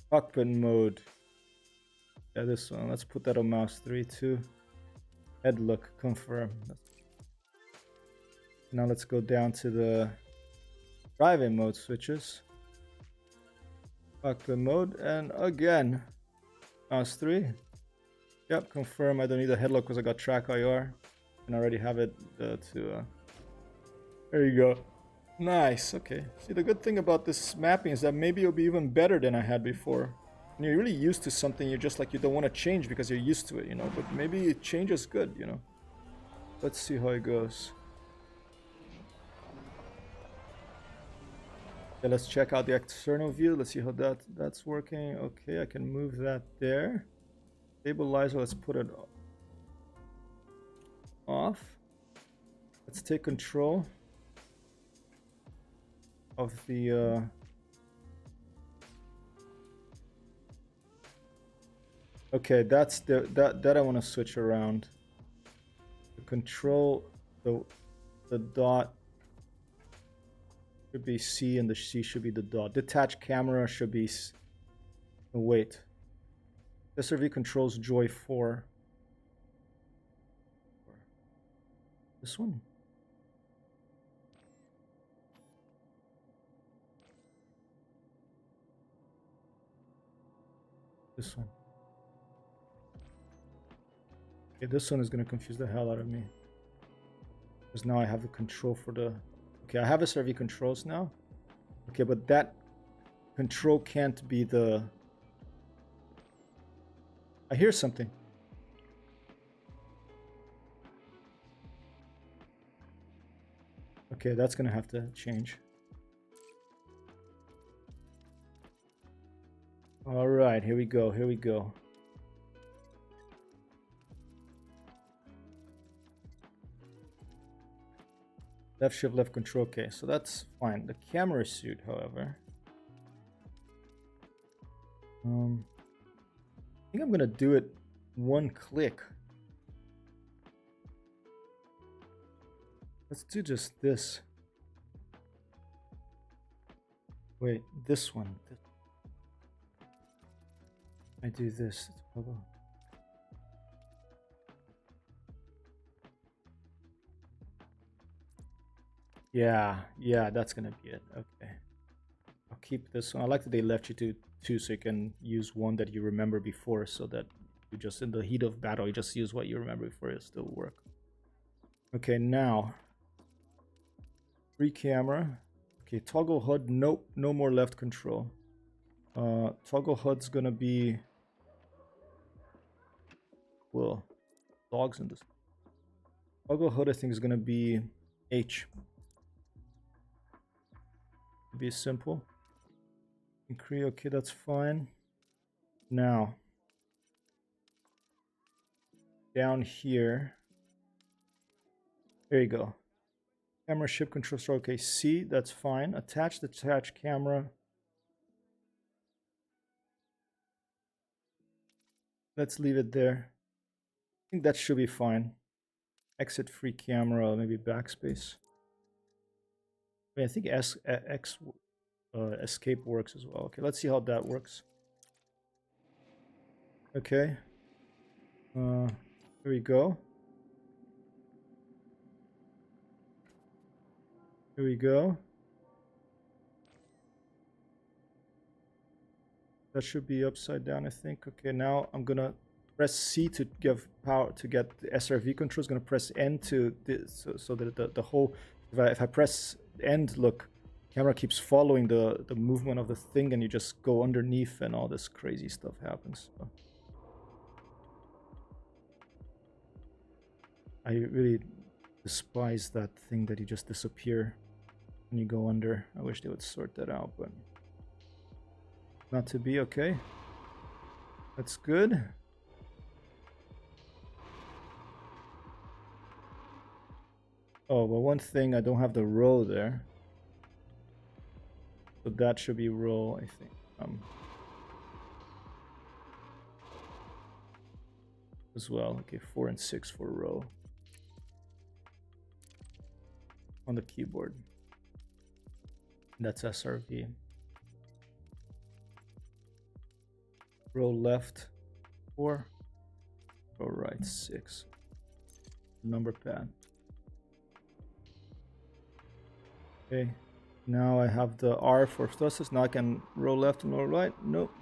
Cockpit mode. Yeah, this one. Let's put that on mouse 3 too. Head look, confirm. Now let's go down to the driving mode switches. Cockpit mode, and again, mouse 3. Yep, confirm. I don't need a head look because I got track IR. And I already have it there you go. Nice, okay. See, the good thing about this mapping is that maybe it'll be even better than I had before. When you're really used to something, you're just like, you don't want to change because you're used to it, you know? But maybe change is good, you know? Let's see how it goes. Okay, let's check out the external view. Let's see how that's working. Okay, I can move that there. Stabilizer, let's put it off. Let's take control of the okay, that's that I want to switch around. The control, the dot should be C and the C should be the dot. Detach camera should be oh, wait. SRV controls Joy 4. This one? This one. Okay, this one is going to confuse the hell out of me. Because now I have the control for the... Okay, I have SRV controls now. Okay, but that control can't be the... I hear something. Okay, that's going to have to change. All right, here we go. Here we go. Left shift, left control. Okay, so that's fine. The camera suit, however. I think I'm gonna do it one click. Let's do just this. Wait, this one. I do this. It's probably... Yeah, that's gonna be it. Okay. I'll keep this one. I like that they left you to two so you can use one that you remember before so that you just, in the heat of battle, you just use what you remember before, it'll still work. Okay, now. Free camera. Okay, toggle HUD. Nope, no more left control. Toggle HUD's gonna be... Well, dogs in this. Toggle HUD, I think, is gonna be H. Be simple. Increase, okay, that's fine. Now, down here, there you go. Camera ship control star, okay, C, that's fine. Attach the detached camera. Let's leave it there. I think that should be fine. Exit free camera, maybe backspace. I think escape works as well. Okay, let's see how that works. Okay. Here we go. Here we go. That should be upside down, I think. Okay, now I'm gonna press C to give power to get the SRV controls. Gonna press N to so that the whole. If I press end, look, camera keeps following the movement of the thing, and you just go underneath, and all this crazy stuff happens. So I really despise that thing that you just disappear when you go under. I wish they would sort that out, but not to be. Okay, that's good. Oh, but one thing, I don't have the row there. So that should be row, I think. As well. Okay, 4 and 6 for row. On the keyboard. That's SRV. Row left 4. Row right 6. Number pad. Okay, now I have the R for thrusters. Now I can roll left and roll right. Nope.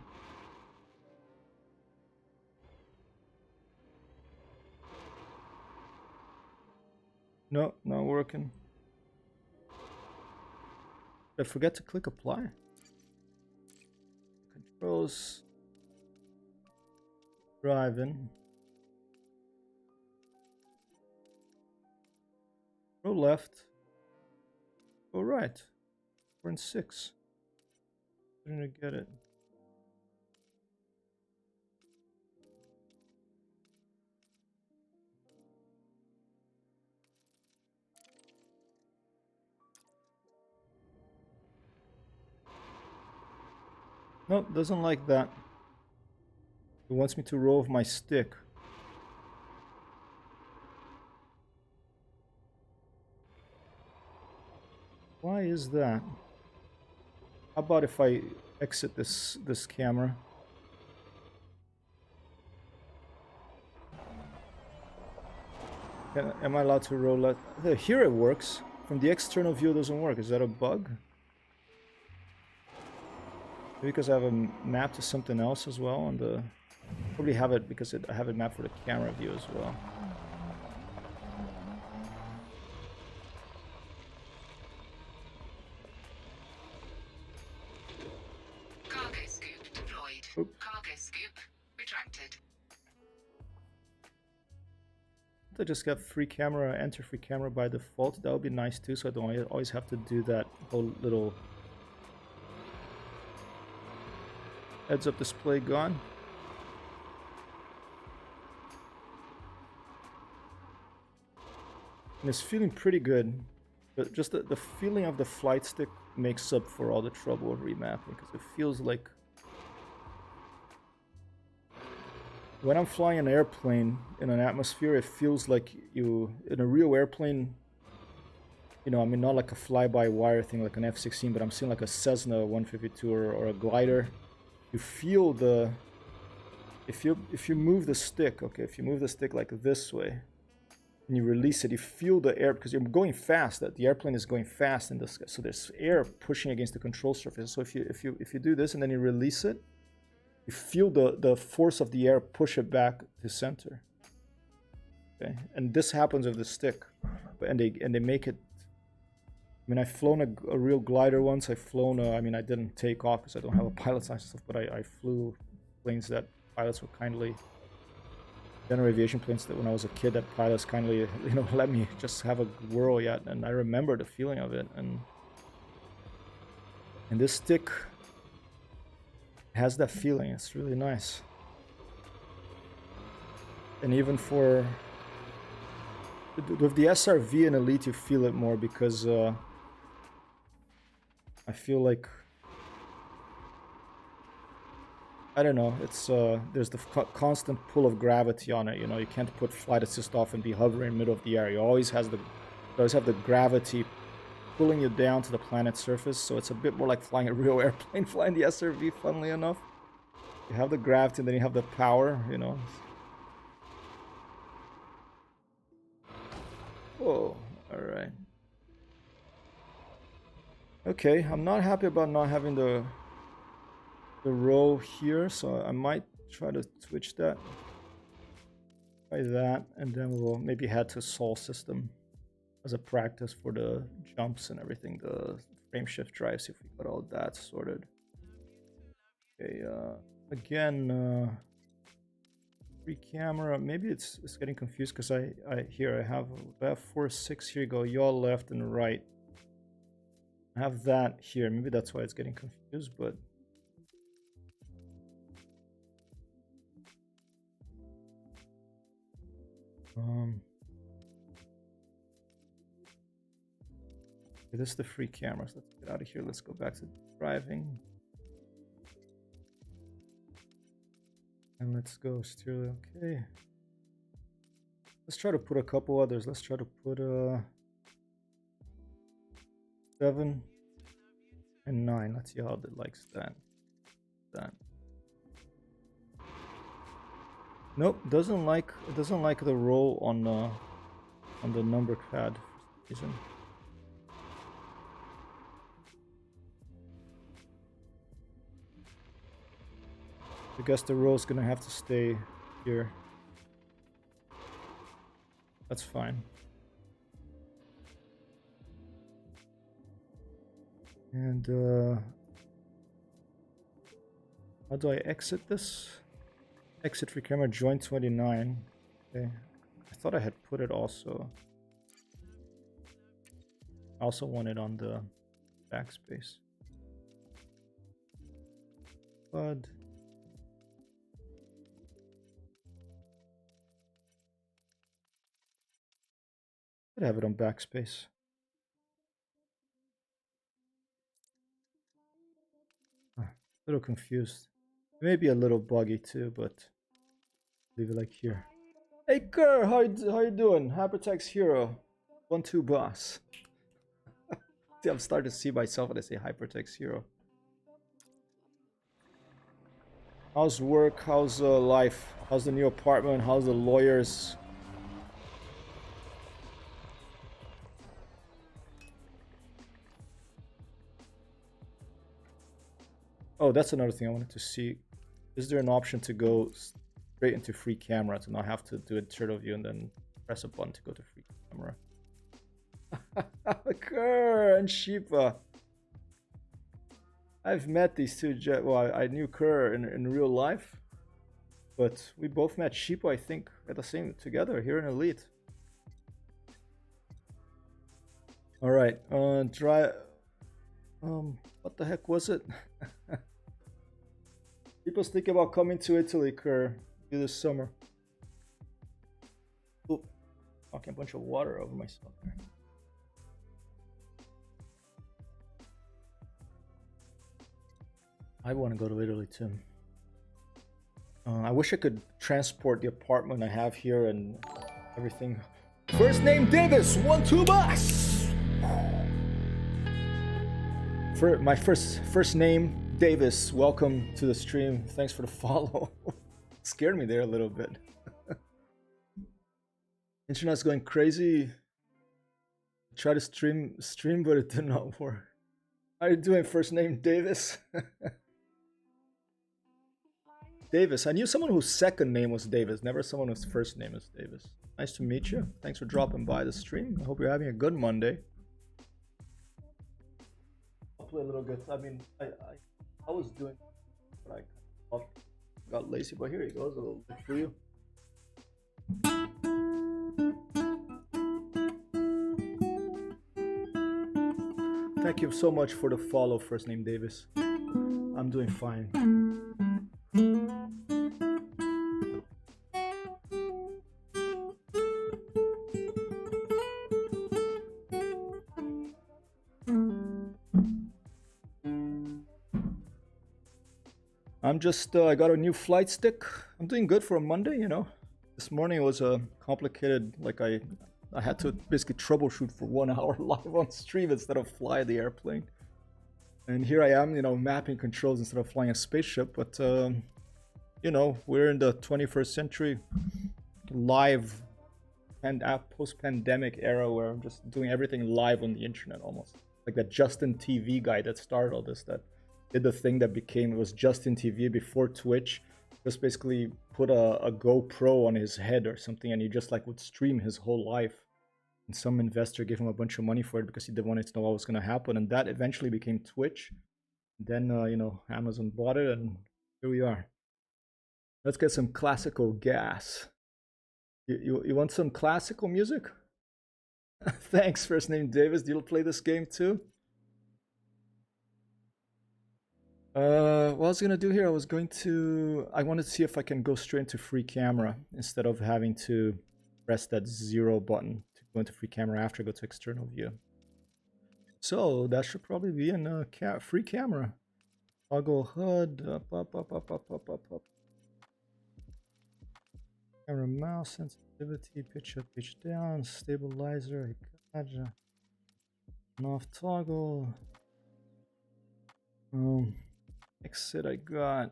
No, not working. Did I forget to click apply? Controls. Driving. Go left. Go right. 4 and 6. Didn't get it. Nope, doesn't like that. It wants me to roll with my stick. Why is that? How about if I exit this camera? Am I allowed to roll that? Here it works. From the external view it doesn't work. Is that a bug? Maybe because I have a map to something else as well on the... Probably have it because I have it mapped for the camera view as well. Cargo scoop deployed. Oop. Cargo scoop retracted. I just got free camera, enter free camera by default. That would be nice too, so I don't always have to do that whole little heads up display gone. And it's feeling pretty good. But just the feeling of the flight stick makes up for all the trouble of remapping, because it feels like when I'm flying an airplane in an atmosphere, it feels like you, in a real airplane, you know, I mean, not like a fly-by-wire thing like an F-16, but I'm seeing like a Cessna 152 or a glider. You feel the, if you move the stick, okay, if you move the stick like this way, and you release it, you feel the air, because you're going fast, that the airplane is going fast in the sky, so there's air pushing against the control surface. So if you do this and then you release it, you feel the force of the air push it back to center. Okay, and this happens with the stick, and they make it. I mean, I've flown a real glider once. I've flown. I mean, I didn't take off because I don't have a pilot's license, but I flew planes that pilots were kindly. General aviation planes that when I was a kid, that pilots kindly, you know, let me just have a whirl yet, and I remember the feeling of it. And this stick has that feeling. It's really nice. And even for with the SRV and Elite, you feel it more because I feel like, I don't know, it's there's the constant pull of gravity on it. You know, you can't put flight assist off and be hovering in the middle of the air. You always have the gravity pulling you down to the planet's surface, so it's a bit more like flying a real airplane, flying the SRV, funnily enough. You have the gravity and then you have the power, you know. Whoa, alright. Okay, I'm not happy about not having the row here, so I might try to switch that. Try that, and then we'll maybe head to Sol system as a practice for the jumps and everything, the frame shift drive, see if we got all that sorted. Okay, again, free camera, maybe it's getting confused because I have 4, 6, here you go, yaw left and right. I have that here, maybe that's why it's getting confused, but okay, this is the free cameras. Let's get out of here. Let's go back to driving. And let's go steer. Okay. Let's try to put a couple others. Let's try to put 7 and 9. Let's see how it likes that. Nope, doesn't like the roll on the number pad for some reason. I guess the roll's gonna have to stay here. That's fine. And how do I exit this? Exit free camera, join 29. Okay. I thought I had put it also. I also want it on the backspace. But could have it on backspace. A little confused. Maybe a little buggy too, but leave it like here. Hey Kerr, how you doing? Hypertext Hero, 1-2 boss. See, I'm starting to see myself when I say Hypertext Hero. How's work? How's life? How's the new apartment? How's the lawyers? Oh, that's another thing I wanted to see. Is there an option to go straight into free camera to not have to do a turtle view and then press a button to go to free camera? Kerr and Sheepa. I've met these two. Well, I knew Kerr in real life, but we both met Sheepa, I think, at the same together here in Elite. All right, what the heck was it? People's thinking about coming to Italy, Kerr, this summer. Oop, knocking a bunch of water over myself there. I want to go to Italy too. I wish I could transport the apartment I have here and everything. First name Davis, 1-2 boss. For my first name Davis, welcome to the stream. Thanks for the follow. Scared me there a little bit. Internet's going crazy. Try to stream, but it did not work. How are you doing? First name Davis. Davis. I knew someone whose second name was Davis, never someone whose first name is Davis. Nice to meet you. Thanks for dropping by the stream. I hope you're having a good Monday. I'll play a little bit. I mean, I was doing, but I got lazy. But here you go. It's a little bit for you. Thank you so much for the follow, first name Davis. I'm doing fine. I'm just, I got a new flight stick. I'm doing good for a Monday, you know. This morning it was a complicated, like I had to basically troubleshoot for 1 hour live on stream instead of fly the airplane. And here I am, you know, mapping controls instead of flying a spaceship. But, you know, we're in the 21st century live and post-pandemic era where I'm just doing everything live on the internet almost. Like that Justin TV guy that started all this, that did the thing that became, it was Justin TV before Twitch. Just basically put a GoPro on his head or something, and he just like would stream his whole life. And some investor gave him a bunch of money for it because he didn't want to know what was going to happen. And that eventually became Twitch. Then, you know, Amazon bought it, and here we are. Let's get some classical gas. You want some classical music? Thanks, first name Davis. Do you play this game too? What I was gonna do here, I wanted to see if I can go straight into free camera instead of having to press that 0 button to go into free camera after I go to external view. So that should probably be in free camera. Toggle HUD, up. Camera mouse, sensitivity, pitch up, pitch down, stabilizer, on off toggle. Exit I got.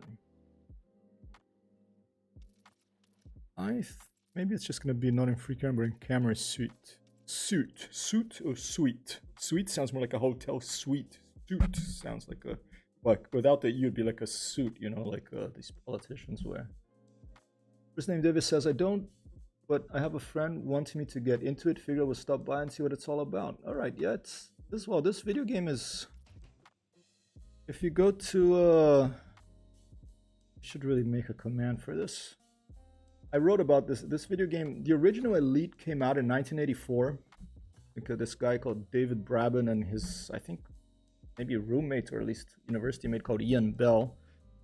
Maybe it's just gonna be not in free camera, in camera suite. Suit or suite? Suite sounds more like a hotel suite. Suit sounds like a, like without the U, it'd be like a suit, you know, like these politicians wear. First name Davis says, I don't, but I have a friend wanting me to get into it. Figure I would stop by and see what it's all about. All right, yeah, it's this video game is. If you go to, should really make a command for this. I wrote about this video game. The original Elite came out in 1984. because this guy called David Brabin and his, I think, maybe a roommate or at least university mate called Ian Bell,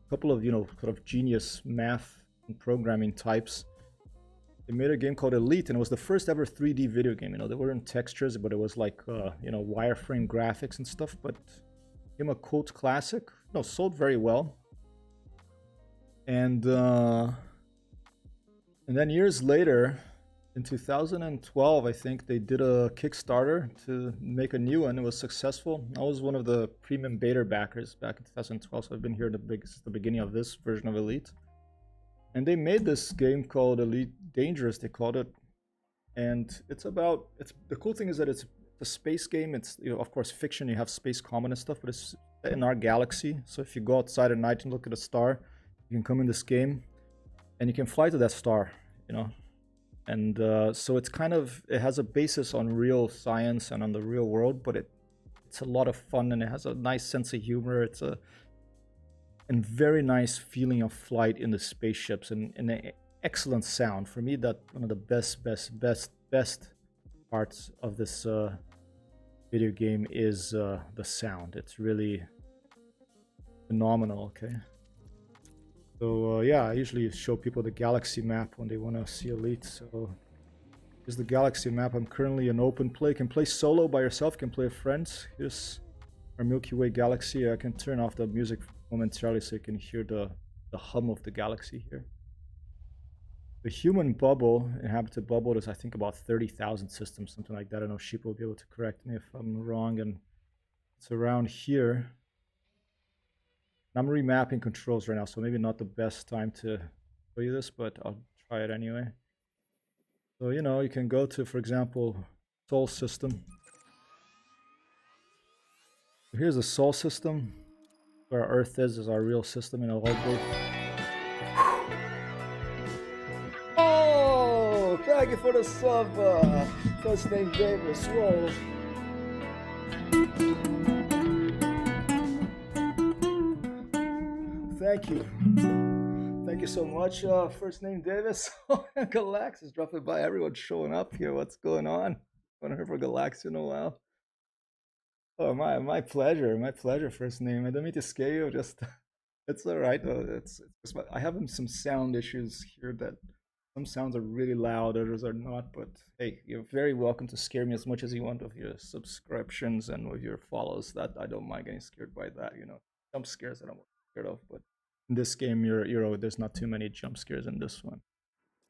a couple of, sort of genius math and programming types. They made a game called Elite, and it was the first ever 3D video game. There weren't textures, but it was like, wireframe graphics and stuff, but became a cult classic. Sold very well. And then years later, in 2012, I think they did a Kickstarter to make a new one. It was successful. I was one of the premium beta backers back in 2012, so I've been here since the beginning of this version of Elite. And they made this game called Elite Dangerous, they called it. And the cool thing is that it's a space game. It's, of course, fiction. You have space combat and stuff, but it's in our galaxy. So if you go outside at night and look at a star, you can come in this game and you can fly to that star, And so it's it has a basis on real science and on the real world, but it's a lot of fun and it has a nice sense of humor. It's a very nice feeling of flight in the spaceships and an excellent sound. For me, that one of the best parts of this video game is the sound. It's really phenomenal, okay? So yeah, I usually show people the galaxy map when they want to see Elite. So here's the galaxy map. I'm currently in open play. You can play solo by yourself, you can play with friends. Here's our Milky Way galaxy. I can turn off the music momentarily so you can hear the hum of the galaxy here. The human bubble, inhabited bubble, is I think about 30,000 systems, something like that. I don't know, Sheep will be able to correct me if I'm wrong. And it's around here. I'm remapping controls right now, so maybe not the best time to show you this, but I'll try it anyway. So, you can go to, for example, Sol System. Here's the Sol System. Where our Earth is our real system in a logbook. Oh, thank you for the sub. First name Davis. Whoa. Thank you. Thank you so much. First name Davis. Galax is dropping by. Everyone's showing up here. What's going on? Haven't heard from Galax in a while. Oh, my pleasure. My pleasure, first name. I don't mean to scare you. Just, it's all right. I have some sound issues here that some sounds are really loud, others are not. But hey, you're very welcome to scare me as much as you want with your subscriptions and with your follows. That I don't mind getting scared by that. Jump scares that I'm scared of, but in this game, there's not too many jump scares in this one.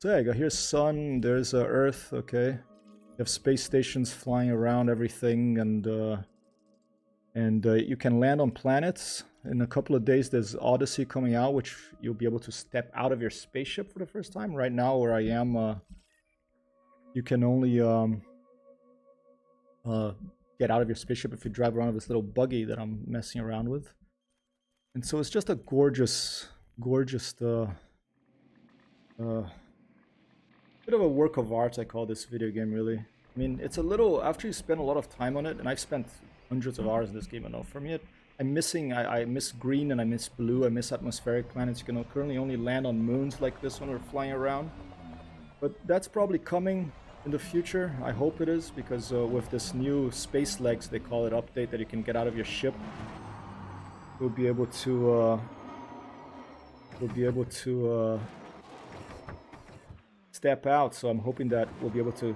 So yeah, you go here's Sun, there's Earth, okay. You have space stations flying around everything, and you can land on planets. In a couple of days, there's Odyssey coming out, which you'll be able to step out of your spaceship for the first time. Right now, where I am, you can only get out of your spaceship if you drive around with this little buggy that I'm messing around with. And so it's just a gorgeous bit of a work of art, I call this video game, really. I mean, it's a little, after you spend a lot of time on it, and I've spent hundreds of hours in this game, I know. For me, I miss green and I miss blue, I miss atmospheric planets. You can currently only land on moons like this when we're flying around. But that's probably coming in the future. I hope it is, because with this new Space Legs, they call it, update that you can get out of your ship, we'll be able to step out. So I'm hoping that we'll be able to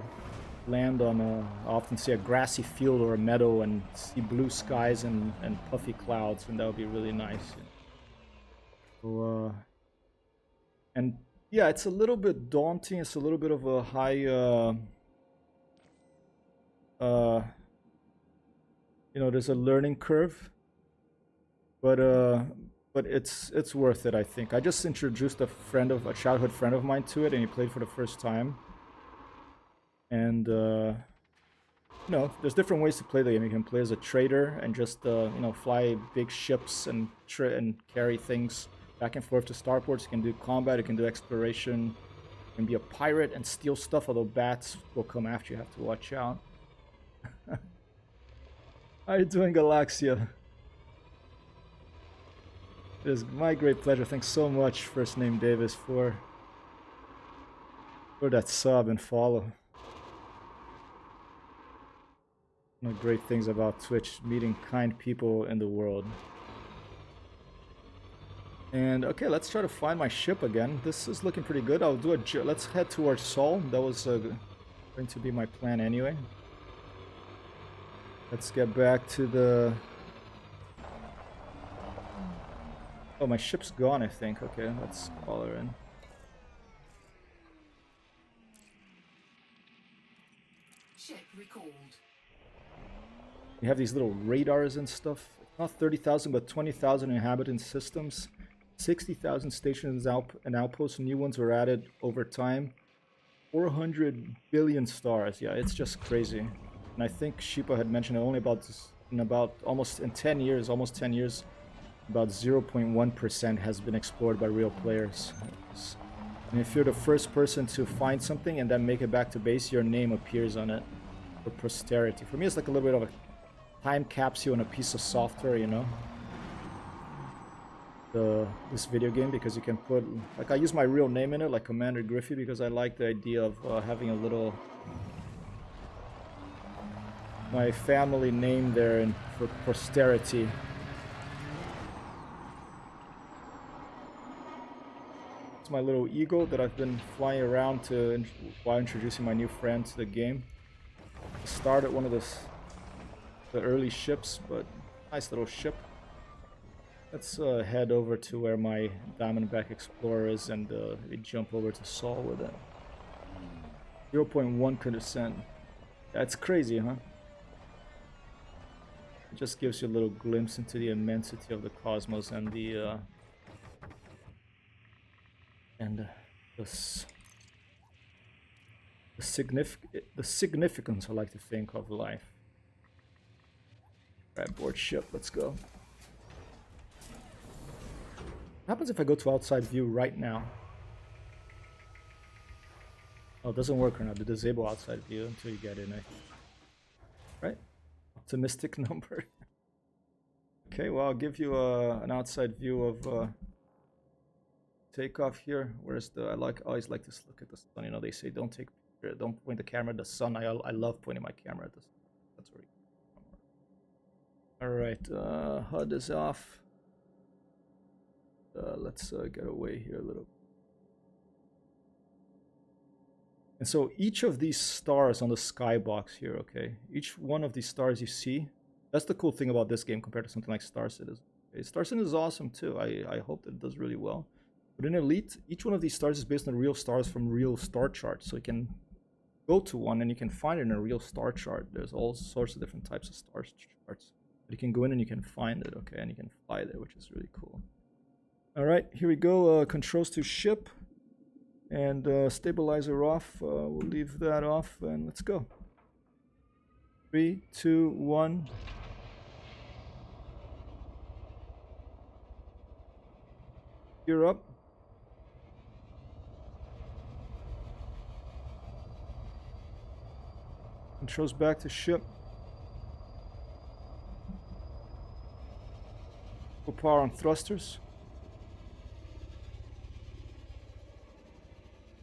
land on I often see a grassy field or a meadow and see blue skies and puffy clouds, and that would be really nice. So, and yeah, it's a little bit daunting. It's a little bit of a high, there's a learning curve. But it's worth it, I think. I just introduced a childhood friend of mine to it, and he played for the first time. And there's different ways to play the game. You can play as a trader and just fly big ships and carry things back and forth to starports. You can do combat. You can do exploration. You can be a pirate and steal stuff. Although bats will come after you. Have to watch out. How are you doing, Galaxia? It is my great pleasure. Thanks so much, first name Davis, for that sub and follow. One of the great things about Twitch, meeting kind people in the world. And okay, let's try to find my ship again. This is looking pretty good. I'll do a let's head towards Sol. That was going to be my plan anyway. Let's get back to the... Oh, my ship's gone, I think. Okay, let's call her in. Ship recalled. We have these little radars and stuff. Not 30,000, but 20,000 inhabitant systems. 60,000 stations and outposts. New ones were added over time. 400 billion stars. Yeah, it's just crazy. And I think Sheepa had mentioned it only about this, in about almost 10 years, about 0.1% has been explored by real players. And if you're the first person to find something and then make it back to base, your name appears on it for posterity. For me, it's like a little bit of a time capsule and a piece of software, you know, this video game, because you can put, like, I use my real name in it, like Commander Griffey, because I like the idea of having a little, my family name there and for posterity. It's my little eagle that I've been flying around to while introducing my new friend to the game. I started one of the early ships, but nice little ship. Let's head over to where my Diamondback Explorer is and we jump over to Sol with it. 0.1%. That's crazy, huh? It just gives you a little glimpse into the immensity of the cosmos and the significance, I like to think, of life. Right, board ship, let's go. What happens if I go to outside view right now? Oh, it doesn't work or not. To disable outside view until you get in, I think. Right? Optimistic number. Okay, well, I'll give you an outside view of takeoff here. Where's the... I always like to look at the sun. You know, they say don't point the camera at the sun. I love pointing my camera at the sun. That's where you... Alright, HUD is off. Let's get away here a little. And so each of these stars on the skybox here, okay, each one of these stars you see, that's the cool thing about this game compared to something like Star Citizen. Okay, Star Citizen is awesome too. I hope that it does really well. But in Elite, each one of these stars is based on real stars from real star charts. So you can go to one and you can find it in a real star chart. There's all sorts of different types of star charts. But you can go in and you can find it, okay, and you can fly there, which is really cool. Alright, here we go. Controls to ship. And stabilizer off. We'll leave that off and let's go. 3, 2, 1. Gear up. Controls back to ship. Full power on thrusters.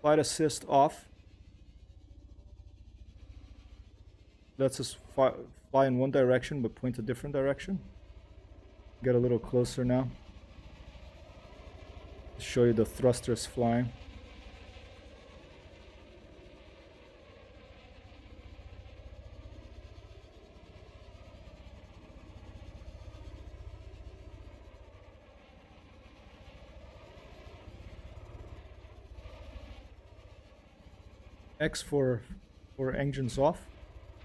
Flight assist off. Lets us fly in one direction but point a different direction. Get a little closer now. Show you the thrusters flying. X for engines off.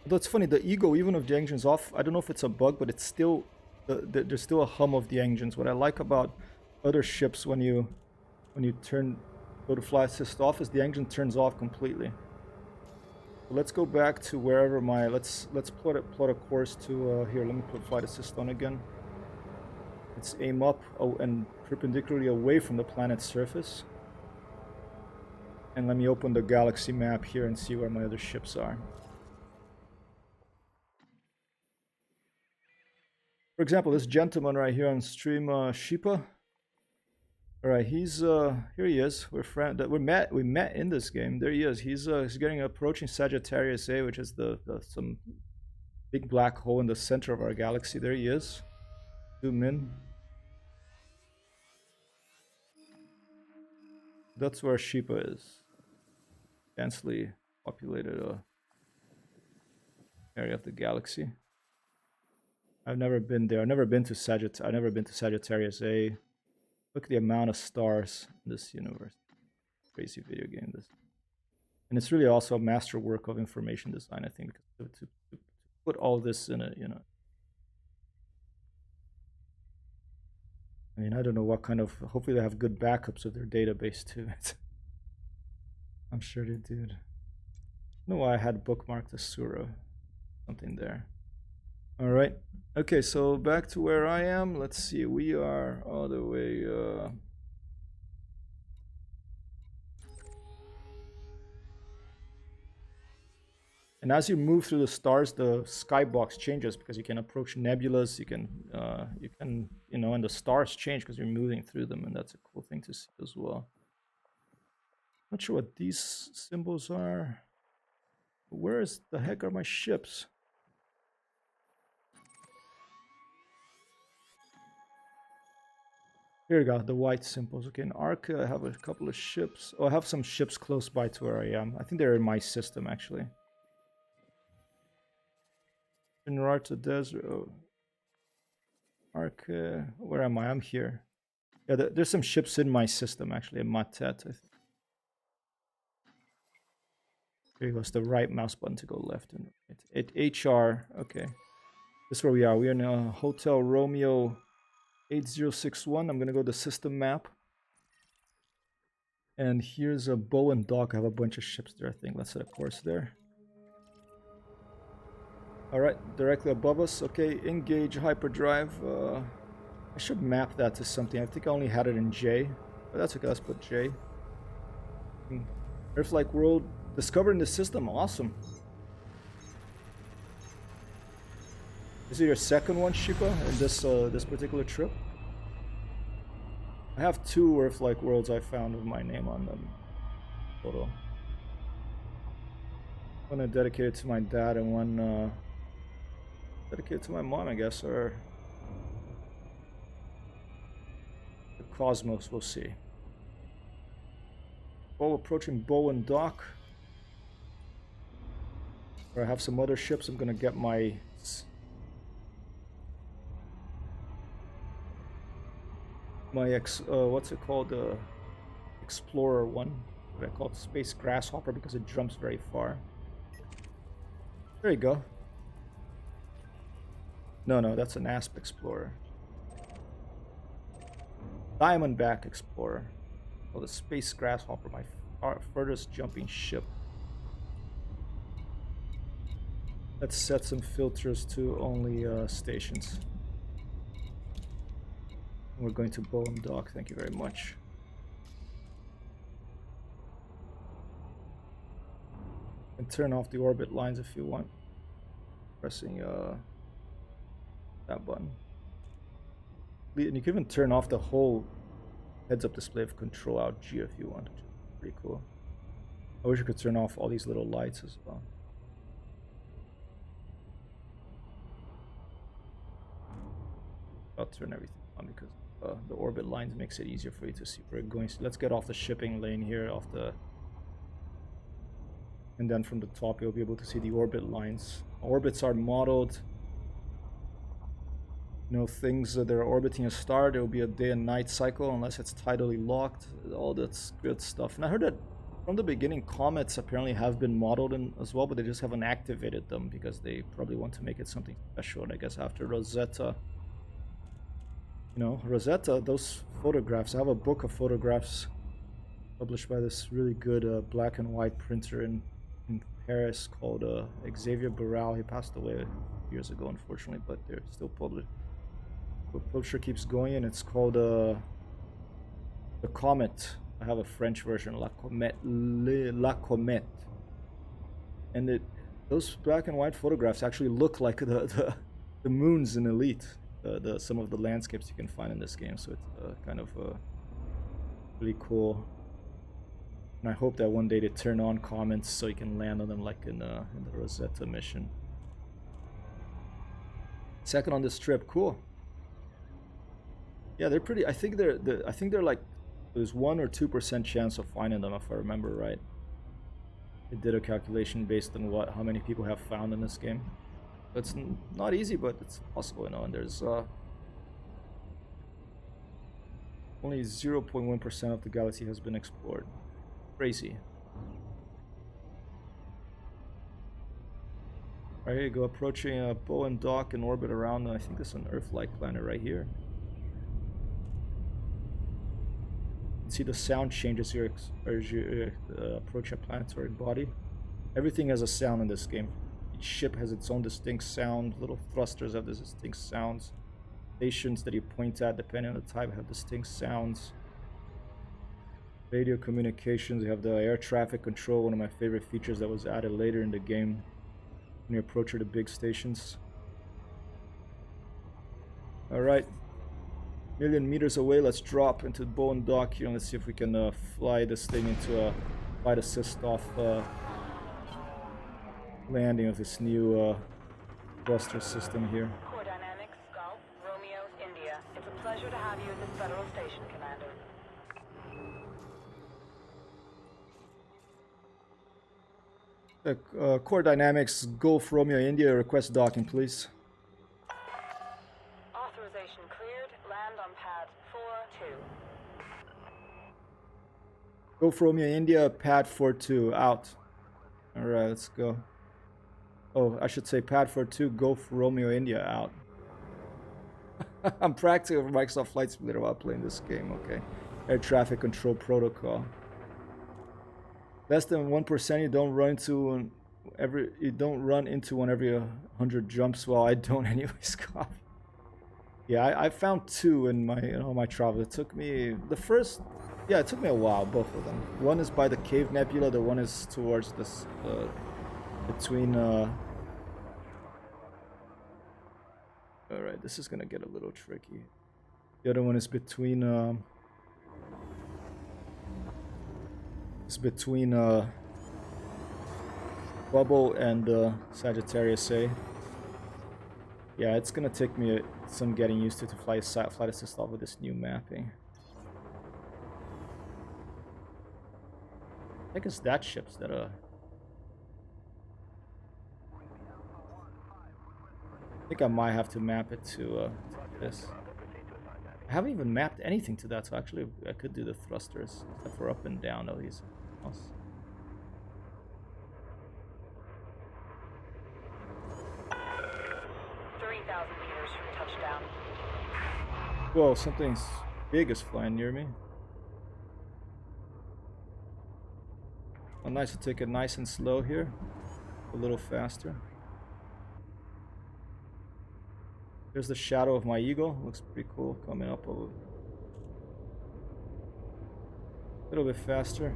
Although it's funny, the Ego, even if the engine's off, I don't know if it's a bug, but it's still there's still a hum of the engines. What I like about other ships when you go to fly assist off is the engine turns off completely. So let's go back to wherever my let's plot a course to here. Let me put flight assist on again. Let's aim up and perpendicularly away from the planet's surface. And let me open the galaxy map here and see where my other ships are. For example, this gentleman right here on stream, Sheepa. All right, he's here. He is. We met in this game. There he is. He's approaching Sagittarius A, which is some big black hole in the center of our galaxy. There he is. Zoom in. That's where Sheepa is. Densely populated area of the galaxy. I've never been there. I've never been to Sagittarius A. Look at the amount of stars in this universe. Crazy video game this. And it's really also a masterwork of information design, I think, because to put all this in a, I mean, I don't know what kind of, hopefully they have good backups of their database too. I'm sure they did. I don't know why I had bookmarked Asura. Something there. All right. Okay, so back to where I am. Let's see. We are all the way... And as you move through the stars, the skybox changes because you can approach nebulas. You can, and the stars change because you're moving through them, and that's a cool thing to see as well. Not sure what these symbols are. Where is the heck are my ships? Here we go, the white symbols. Okay, in Arca, I have a couple of ships. Oh, I have some ships close by to where I am. I think they're in my system, actually. In Rarta Desert. Oh. Arca, where am I? I'm here. Yeah, there's some ships in my system, actually, in Matet, I think. Here goes the right mouse button to go left and right. HR, okay. This is where we are. We are in Hotel Romeo 8061. I'm gonna go to system map. And here's a bow and dock. I have a bunch of ships there, I think. Let's set a course there. Alright, directly above us. Okay, engage hyperdrive. I should map that to something. I think I only had it in J. But that's okay, let's put J. Earth-like world discovered in the system. Awesome. Is it your second one, Sheepa, in this particular trip? I have 2 Earth-like worlds I found with my name on them. Total. One dedicated to my dad and one dedicated to my mom, I guess, or the Cosmos, we'll see. Bow approaching bow and dock. Where I have some other ships, I'm gonna get my what's it called, Explorer one. What I call it, Space Grasshopper, because it jumps very far. There you go. No, that's an Asp Explorer. Diamondback Explorer. Oh, the Space Grasshopper, my furthest jumping ship. Let's set some filters to only stations. We're going to bow and dock, thank you very much. And turn off the orbit lines if you want. Pressing that button. And you can even turn off the whole heads-up display of Control Alt G if you want, which is pretty cool. I wish you could turn off all these little lights as well. I'll turn everything on because the orbit lines makes it easier for you to see where we're going. So let's get off the shipping lane here, and then from the top you'll be able to see the orbit lines. Orbits are modeled. You know, things that are orbiting a star, there will be a day and night cycle unless it's tidally locked. All that's good stuff. And I heard that from the beginning, comets apparently have been modeled in as well, but they just haven't activated them because they probably want to make it something special. And I guess after Rosetta, you know, Rosetta, those photographs, I have a book of photographs published by this really good black and white printer in Paris called Xavier Barral. He passed away years ago, unfortunately, but they're still published. The publisher keeps going, and it's called The Comet. I have a French version, La Comète, La Comète. And those black and white photographs actually look like the moons in Elite. Some of the landscapes you can find in this game, so it's kind of really cool. And I hope that one day they turn on comets so you can land on them like in the Rosetta mission. Second on this trip, cool. Yeah, they're pretty. I think they're like there's 1 or 2% chance of finding them if I remember right. I did a calculation based on how many people have found in this game. It's not easy, but it's possible, you know. And there's only 0.1% of the galaxy has been explored. Crazy. Right, here you go, approaching Bowen Dock in orbit around, I think this is an Earth-like planet right here. You can see the sound changes here as you approach a planetary body. Everything has a sound in this game. Each ship has its own distinct sound. Little thrusters have distinct sounds. Stations that you point at, depending on the type, have distinct sounds. Radio communications, you have the air traffic control, one of my favorite features that was added later in the game. When you approach the big stations. Alright. 1,000,000 meters away, let's drop into Bowen Dock here and let's see if we can fly this thing into a flight assist off landing of this new thruster system here. Core Dynamics, Golf, Romeo, India. It's a pleasure to have you at this federal station, Commander. Core Dynamics, Golf Romeo India, request docking, please. Authorization cleared. Land on pad 4-2. Golf Romeo India, pad 4-2, out. Alright, let's go. Oh, I should say pad 4-2, Golf Romeo India, out. I'm practicing over Microsoft Flight Simulator while playing this game, okay. Air traffic control protocol. Less than 1%, you don't run into one every 100 jumps. Well, I don't anyways. Yeah, I found 2 in my travel. It took me it took me a while, both of them. One is by the Cave Nebula, the one is towards this between Alright, this is gonna get a little tricky. The other one is between Bubble and Sagittarius A. Yeah, it's gonna take me some getting used to fly assist off with this new mapping. I guess that ship's that I think I might have to map it to this. I haven't even mapped anything to that, so actually I could do the thrusters except for up and down at least. 3,000 meters from touchdown. Whoa, something big is flying near me. Oh, nice to take it nice and slow here. A little faster. There's the shadow of my eagle. Looks pretty cool coming up a little bit faster.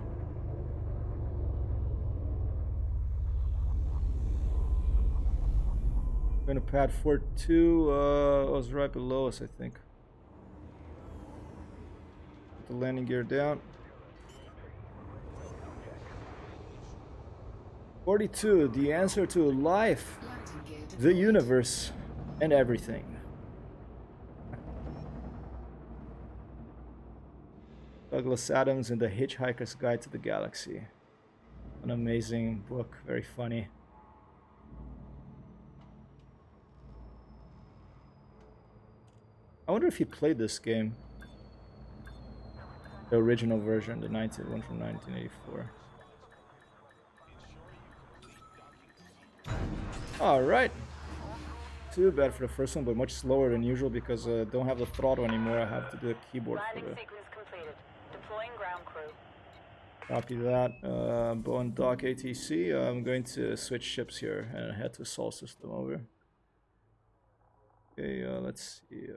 Going to pad 4-2. Was right below us, I think. Put the landing gear down. 42. The answer to life, the universe, and everything. Douglas Adams in The Hitchhiker's Guide to the Galaxy. An amazing book, very funny. I wonder if he played this game. The original version, the one from 1984. Alright. Too bad for the first one, but much slower than usual because I don't have the throttle anymore. I have to do a keyboard for Landing the... sequence completed. Deploying ground crew. Copy that. Bowen Dock ATC. I'm going to switch ships here and head to Sol System over. Okay, let's see.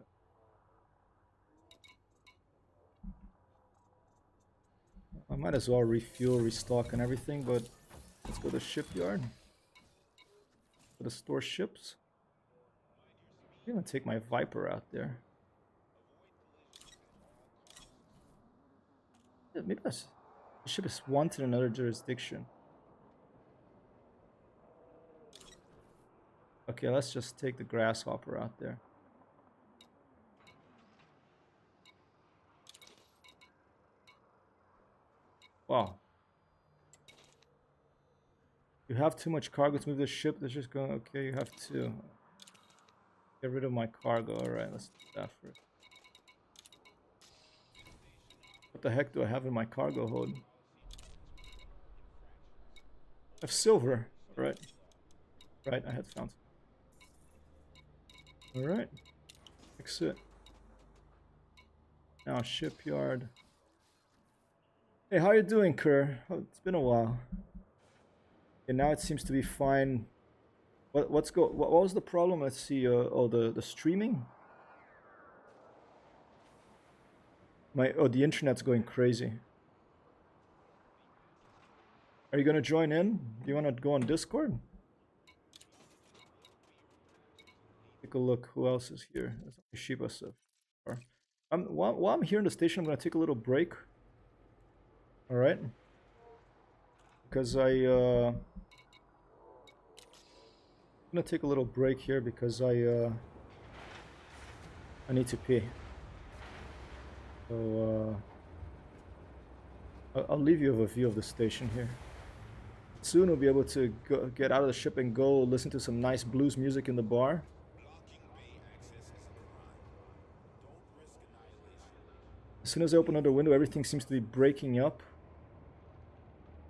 I might as well refuel, restock and everything, but let's go to the shipyard. Go to store ships. I'm gonna take my Viper out there. Yeah, maybe the ship is wanted in another jurisdiction. A Okay, let's just take the grasshopper out there. Wow. You have too much cargo to move the ship. That's just going. Okay, you have to get rid of my cargo. All right, let's do that first. What the heck do I have in my cargo hold? I have silver. All right. Right, I had found. All right. Fix it. Now shipyard. Hey, how you doing, Kerr? Oh, it's been a while. And now it seems to be fine. What was the problem? Let's see. Oh, the streaming. The internet's going crazy. Are you gonna join in? Do you wanna go on Discord? Take a look. Who else is here? There's Shiba so far. While I'm here in the station, I'm gonna take a little break. All right. Because I'm gonna take a little break here because I need to pee. So I'll leave you with a view of the station here. Soon we'll be able to get out of the ship and go listen to some nice blues music in the bar. As soon as I open another window, everything seems to be breaking up.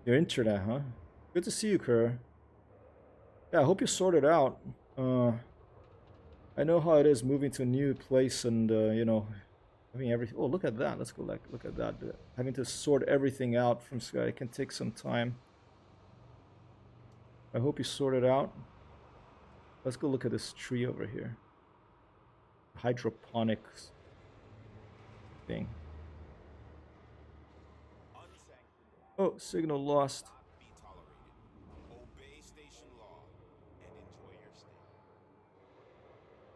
Your internet, huh? Good to see you, Kerr. Yeah, I hope you sorted out. I know how it is moving to a new place and, you know, having everything. Oh, look at that. Let's go look at that. Having to sort everything out from Sky. It can take some time. I hope you sorted out. Let's go look at this tree over here. Hydroponics thing. Oh, signal lost.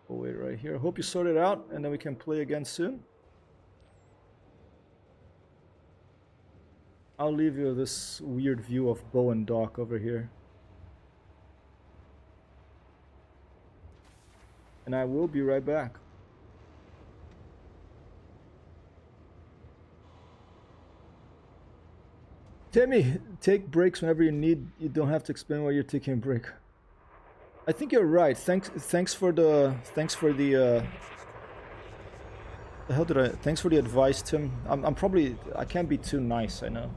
We'll wait right here. Hope you sort it out, and then we can play again soon. I'll leave you this weird view of Bo and Doc over here. And I will be right back. Timmy, take breaks whenever you need. You don't have to explain why you're taking a break. I think you're right. Thanks for the thanks for the thanks for the advice, Tim. I'm probably I can't be too nice, I know.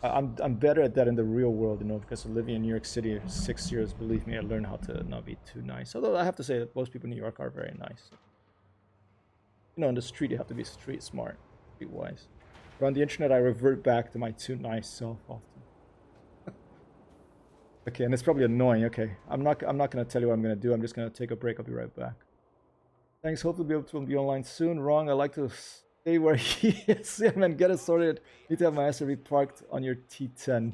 I'm better at that in the real world, you know, because of living in New York City 6 years. Believe me, I learned how to not be too nice. Although I have to say that most people in New York are very nice. You know, in the street you have to be street smart, street wise. But on the internet, I revert back to my too nice self often. Okay, and it's probably annoying. Okay, I'm not gonna tell you what I'm gonna do. I'm just gonna take a break. I'll be right back. Thanks. Hope to be able to be online soon. Wrong. I like to stay where he is. Yeah, man, get it sorted. Need to have my SRV parked on your T10.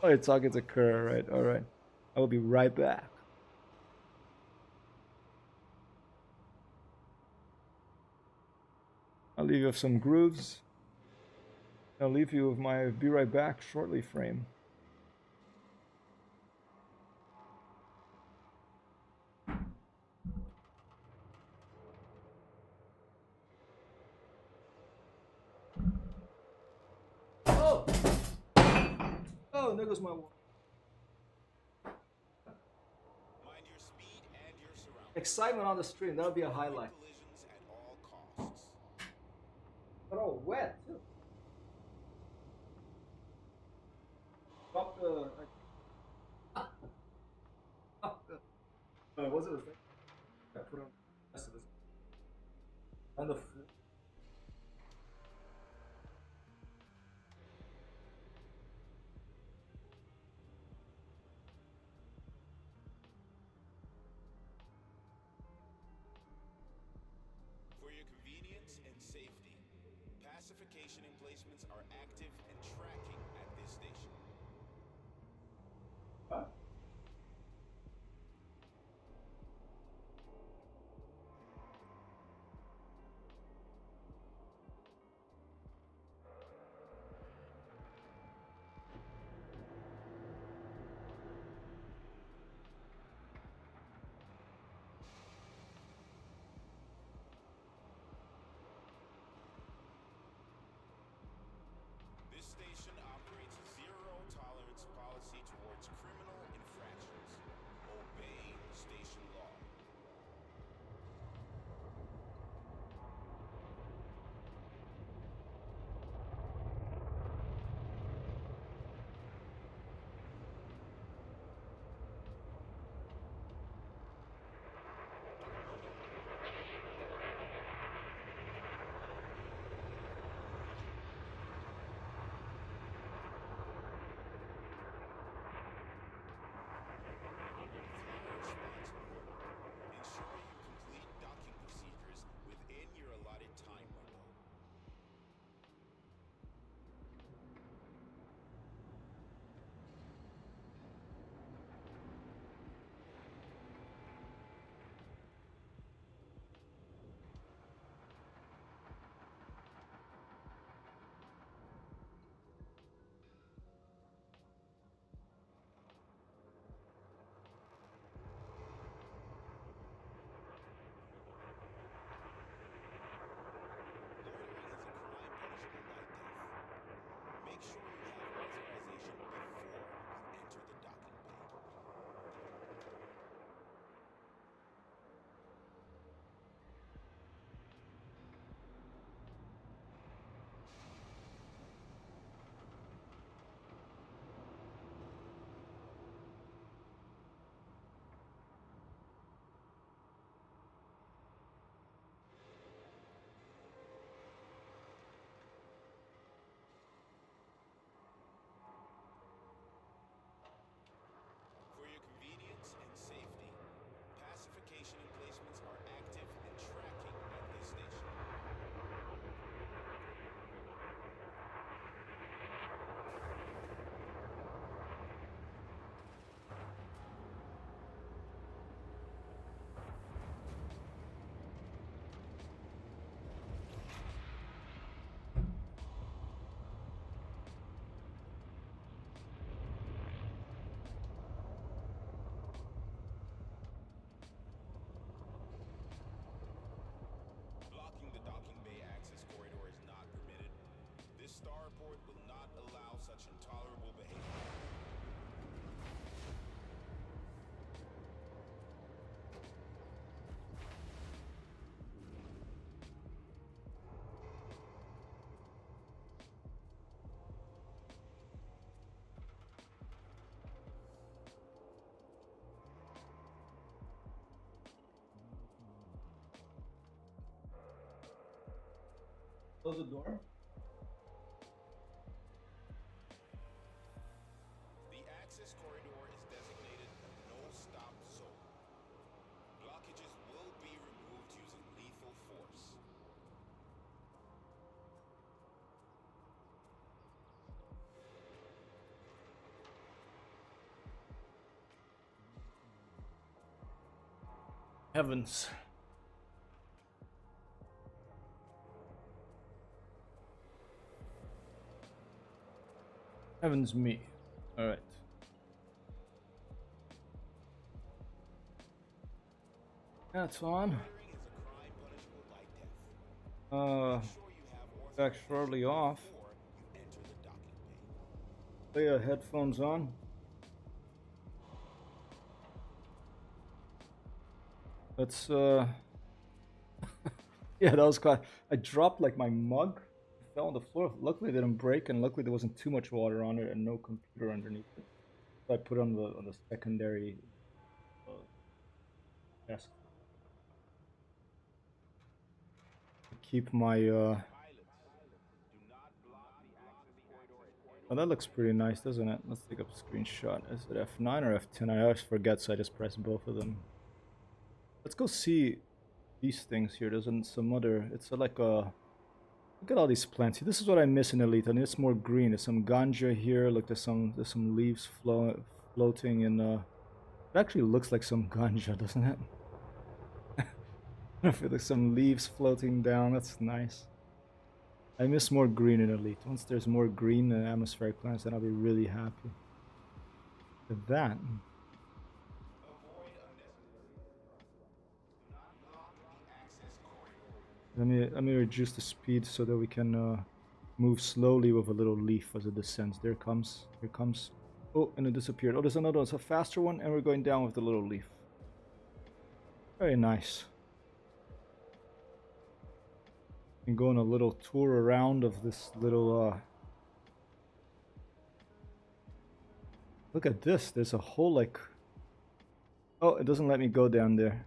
Oh, you're talking to Kerr, right? All right. I will be right back. I'll leave you with some grooves. I'll leave you with my be right back shortly frame. Oh! Oh, there goes my wall. Mind your speed and your surroundings. Excitement on the stream, that'll be a highlight. Collisions at all costs. But oh, wet too. Drop the. Was it a thing? I put on the rest of this. On the floor. For your convenience and safety, pacification emplacements are active and tracking at this station. Huh? Close the door. The access corridor is designated a no-stop zone. Blockages will be removed using lethal force. Heavens. Heavens me. All right. That's on. Loitering is a crime punishable by death. Sure you have Back shortly off. before you enter the docking bay. Play headphones on. Let's yeah, that was quite. I dropped like my mug, fell on the floor. Luckily, it didn't break, and luckily there wasn't too much water on it and no computer underneath it. So I put it on the secondary desk. Keep my Pilots, do not block the access corridor. Oh, that looks pretty nice, doesn't it? Let's take a screenshot. Is it F9 or F10? I always forget, so I just press both of them. Let's go see these things here. There's some other. It's like a. Look at all these plants. See, this is what I miss in Elite. I need it's more green. There's some ganja here. Look, there's some leaves floating in. It actually looks like some ganja, doesn't it? I feel like some leaves floating down. That's nice. I miss more green in Elite. Once there's more green in atmospheric plants, then I'll be really happy. With that. Let me reduce the speed so that we can move slowly with a little leaf as it descends. There it comes. Here it comes. Oh, and it disappeared. Oh, there's another one. It's a faster one, and we're going down with the little leaf. Very nice. And going a little tour around of this little look at this. There's a whole like oh, it doesn't let me go down there.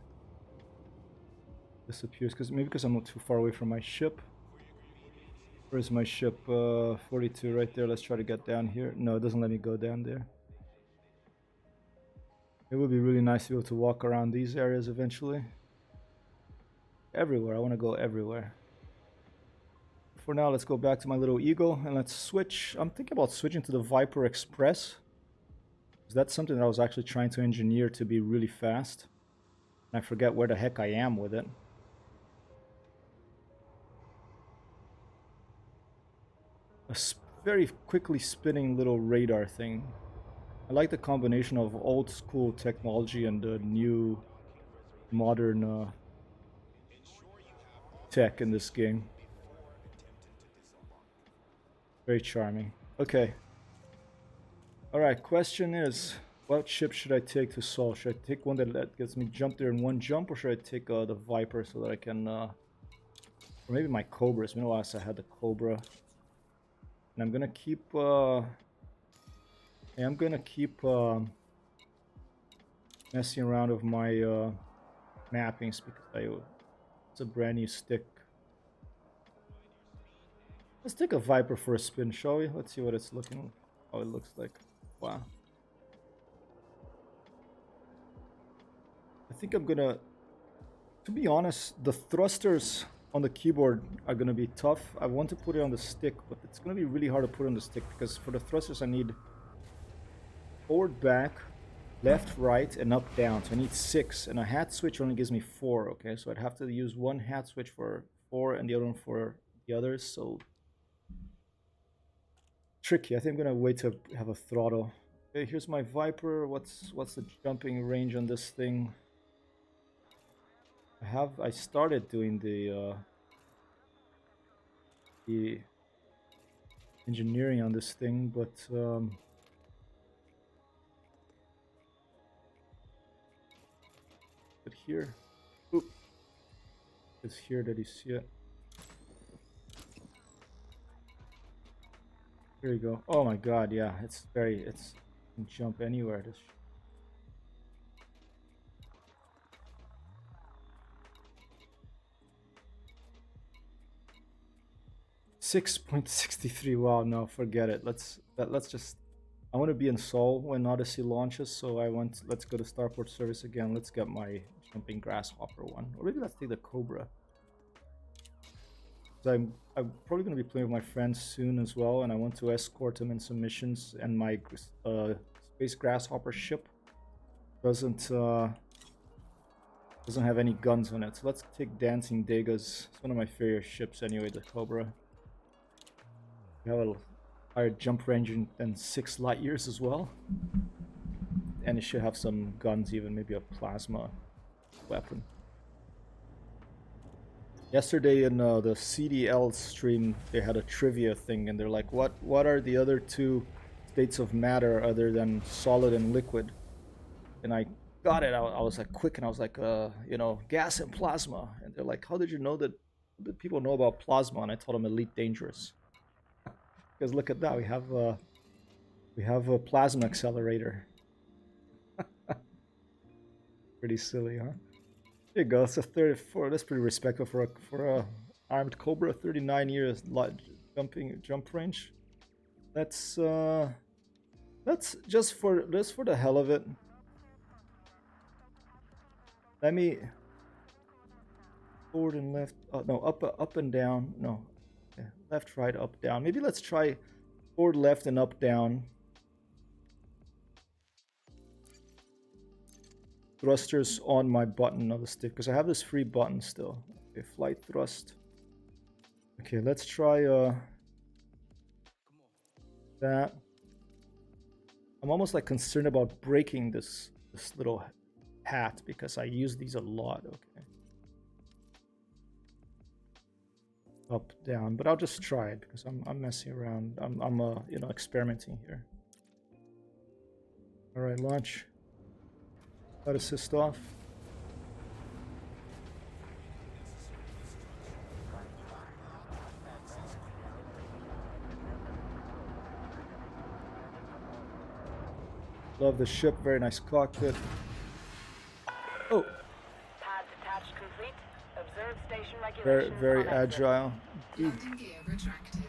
Disappears because I'm not too far away from my ship. Where's my ship? 42 right there. Let's try to get down here. No, it doesn't let me go down there. It would be really nice to be able to walk around these areas eventually. Everywhere. I want to go everywhere. For now, let's go back to my little Eagle and let's switch. I'm thinking about switching to the Viper Express. That's something that I was actually trying to engineer to be really fast. And I forget where the heck I am with it. A very quickly spinning little radar thing. I like the combination of old school technology and the new modern tech in this game. Very charming. Okay. Alright, question is, what ship should I take to Sol? Should I take one that gets me jump there in one jump, or should I take the Viper so that I can, or maybe my Cobra. It's been a while since I had the Cobra. And I'm gonna keep, messing around with my mappings because it's a brand new stick. Let's take a Viper for a spin, shall we? Let's see what it's looking, how it looks like. Wow. I think I'm gonna, to be honest, the thrusters on the keyboard are gonna be tough. I want to put it on the stick, but it's gonna be really hard to put on the stick because for the thrusters I need forward, back, left, right, and up, down. So I need 6, and a hat switch only gives me 4. Okay, so I'd have to use one hat switch for 4 and the other one for the others. So tricky. I think I'm gonna wait to have a throttle. Okay, here's my Viper. What's the jumping range on this thing? I started doing the engineering on this thing, but here, oop, it's here that you see it. Here you go. Oh my god, yeah, it can jump anywhere. This. 6.63. Wow, no, forget it. Let's just. I want to be in Seoul when Odyssey launches, so let's go to Starport Service again. Let's get my jumping grasshopper one, or maybe let's take the Cobra. So I'm probably going to be playing with my friends soon as well, and I want to escort him in some missions. And my space grasshopper ship doesn't have any guns on it. So let's take Dancing Degas. It's one of my favorite ships anyway, the Cobra. We have a higher jump range than 6 light years as well. And it should have some guns, even maybe a plasma weapon. Yesterday in the CDL stream, they had a trivia thing, and they're like, what are the other 2 states of matter other than solid and liquid? And I got it. I was like quick, and I was like, you know, gas and plasma. And they're like, how did you know that? How did people know about plasma? And I told them Elite Dangerous. Because look at that, we have a plasma accelerator. Pretty silly, huh? There you go. It's a 34. That's pretty respectable for a armed Cobra. 39 years jump range. That's just for the hell of it. Let me forward and left. Oh no, up and down. No, yeah, left, right, up, down. Maybe let's try forward, left, and up, down. Thrusters on my button of the stick, because I have this free button still. Okay, flight thrust. Okay, let's try that. I'm almost like concerned about breaking this little hat because I use these a lot. Okay. Up, down, but I'll just try it because I'm messing around. I'm you know, experimenting here. All right, launch. Let assist off. Love the ship, very nice cockpit. Oh, Pads attached complete. Observe station regulations. very on exit. agile. Landing gear retracted.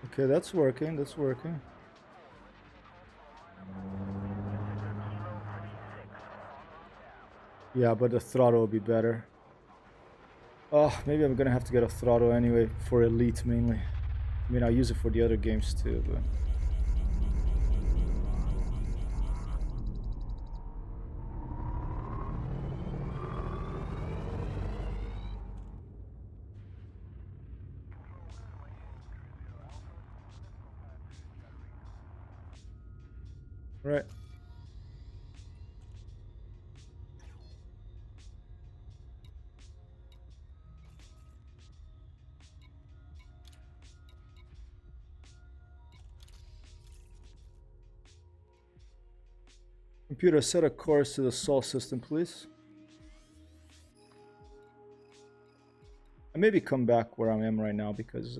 Okay, that's working. That's working. Yeah, but the throttle will be better. Oh, maybe I'm gonna have to get a throttle anyway for Elite mainly. I mean, I use it for the other games too, but. Right. Computer, set a course to the Sol system, please. I maybe come back where I am right now because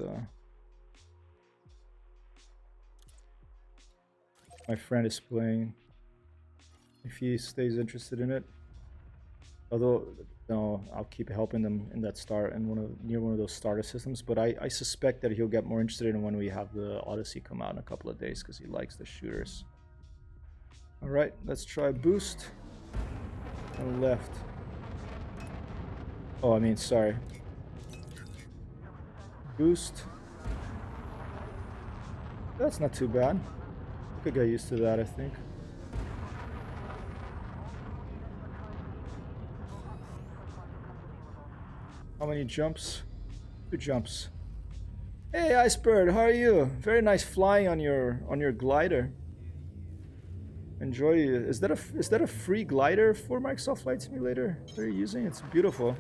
my friend is playing. If he stays interested in it, although no, I'll keep helping them in that start and near one of those starter systems. But I suspect that he'll get more interested in when we have the Odyssey come out in a couple of days because he likes the shooters. All right, let's try boost. And left. Oh, I mean, sorry. Boost. That's not too bad. Could get used to that, I think. How many jumps? 2 jumps. Hey, Icebird, how are you? Very nice flying on your glider. Enjoy. Is that a free glider for Microsoft Flight Simulator that you're using? It's beautiful.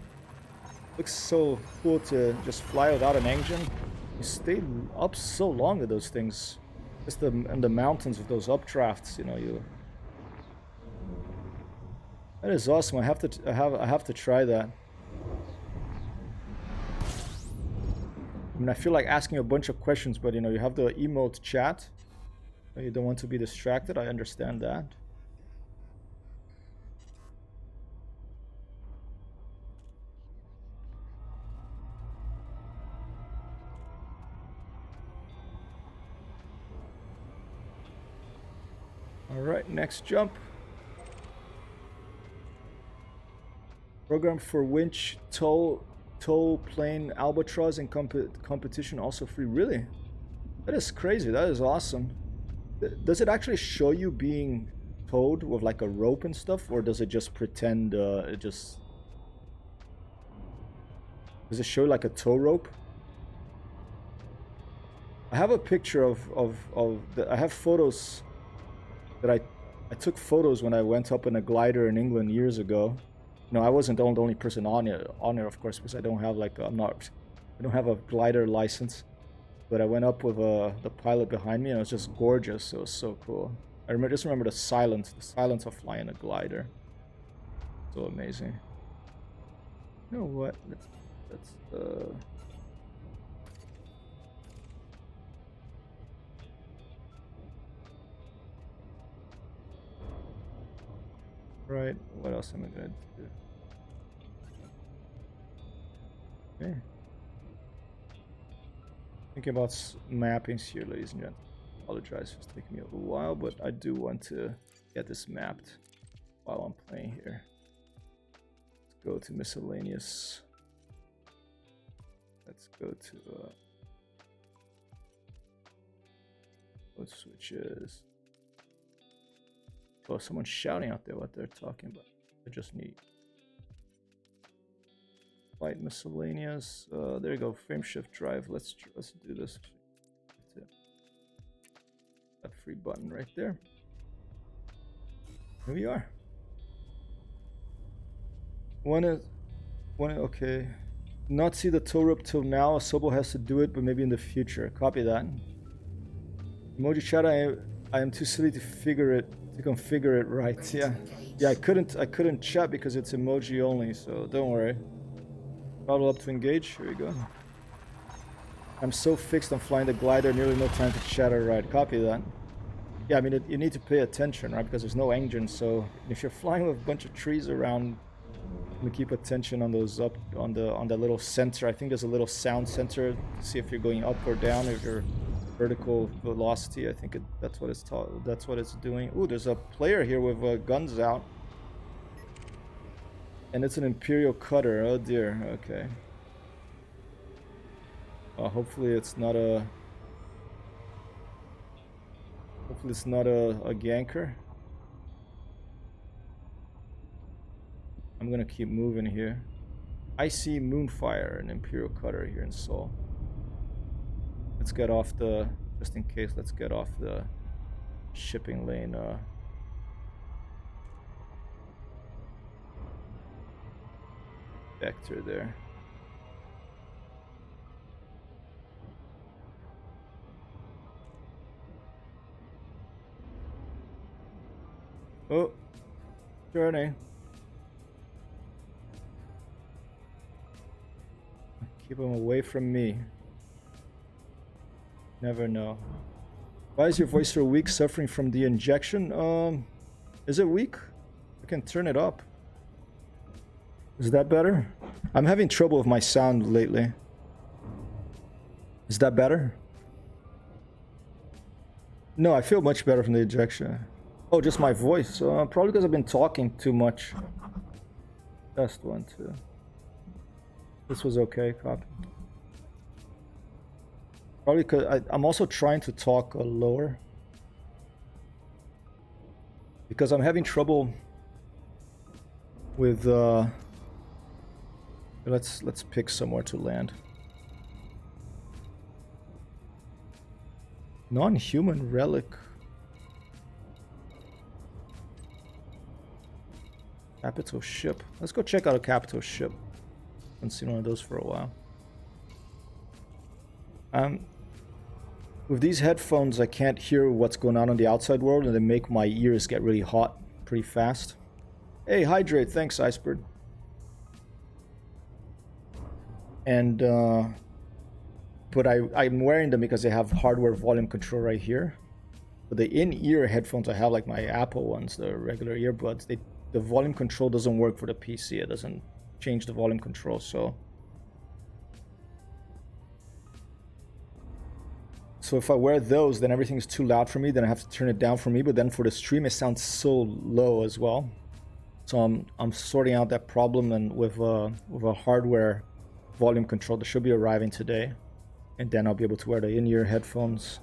Looks so cool to just fly without an engine. You stay up so long with those things. Just in the mountains with those updrafts, you know. That is awesome. I have to try that. I mean, I feel like asking a bunch of questions, but you know, you have the emote chat. You don't want to be distracted. I understand that. Alright, next jump. Program for winch, tow, plane, albatross, and competition also free. Really? That is crazy. That is awesome. Does it actually show you being towed with like a rope and stuff, or does it just pretend it just... Does it show like a tow rope? I have a picture I have photos that I took photos when I went up in a glider in England years ago. No, I wasn't the only person on it, of course, because I don't have like I don't have a glider license. But I went up with the pilot behind me, and it was just gorgeous. It was so cool. I just remember the silence of flying a glider. So amazing. You know what? Let's right. What else am I gonna do? Okay. Thinking about mappings here, ladies and gentlemen. Apologize, it's taking me a little while, but I do want to get this mapped while I'm playing here. Let's go to miscellaneous. Let's go to code switches. Oh, someone's shouting out there what they're talking about. I just need flight miscellaneous. There you go. Frame shift drive. Let's do this. That free button right there. Here we are. Okay. Not see the tow rope till now. Asobo has to do it, but maybe in the future. Copy that. Emoji chat. I am too silly to configure it right. Yeah. I couldn't chat because it's emoji only. So don't worry. Throttle up to engage. Here we go. I'm so fixed on flying the glider, nearly no time to chat or ride. Copy that. Yeah, I mean, you need to pay attention, right? Because there's no engine, so if you're flying with a bunch of trees around, you keep attention on those on that little sensor. I think there's a little sound sensor to see if you're going up or down, if your vertical velocity. I think that's what it's doing. Ooh, there's a player here with guns out. And it's an Imperial cutter. Oh dear. Okay. Hopefully it's not a ganker. I'm gonna keep moving here. I see Moonfire, an Imperial cutter here in Seoul. Let's get off the, just in case, let's get off the shipping lane. Vector there. Oh, turning. Keep him away from me. Never know. Why is your voice so weak? Suffering from the injection? Is it weak? I can turn it up. Is that better? I'm having trouble with my sound lately. Is that better? No, I feel much better from the injection. Oh, just my voice. Probably because I've been talking too much. Test 1, 2. This was okay, copy. Probably because I'm also trying to talk lower. Because I'm having trouble with... Let's pick somewhere to land. Non-human relic. Capital ship. Let's go check out a capital ship. Haven't seen one of those for a while. With these headphones, I can't hear what's going on the outside world, and they make my ears get really hot pretty fast. Hey, hydrate. Thanks, Iceberg. And but I'm wearing them because they have hardware volume control right here. But the in-ear headphones I have, like my Apple ones, the regular earbuds, the volume control doesn't work for the PC. It doesn't change the volume control, so So if I wear those, then everything's too loud for me. Then I have to turn it down for me. But then for the stream, it sounds so low as well. So I'm sorting out that problem, and with a hardware volume control that should be arriving today, and then I'll be able to wear the in-ear headphones.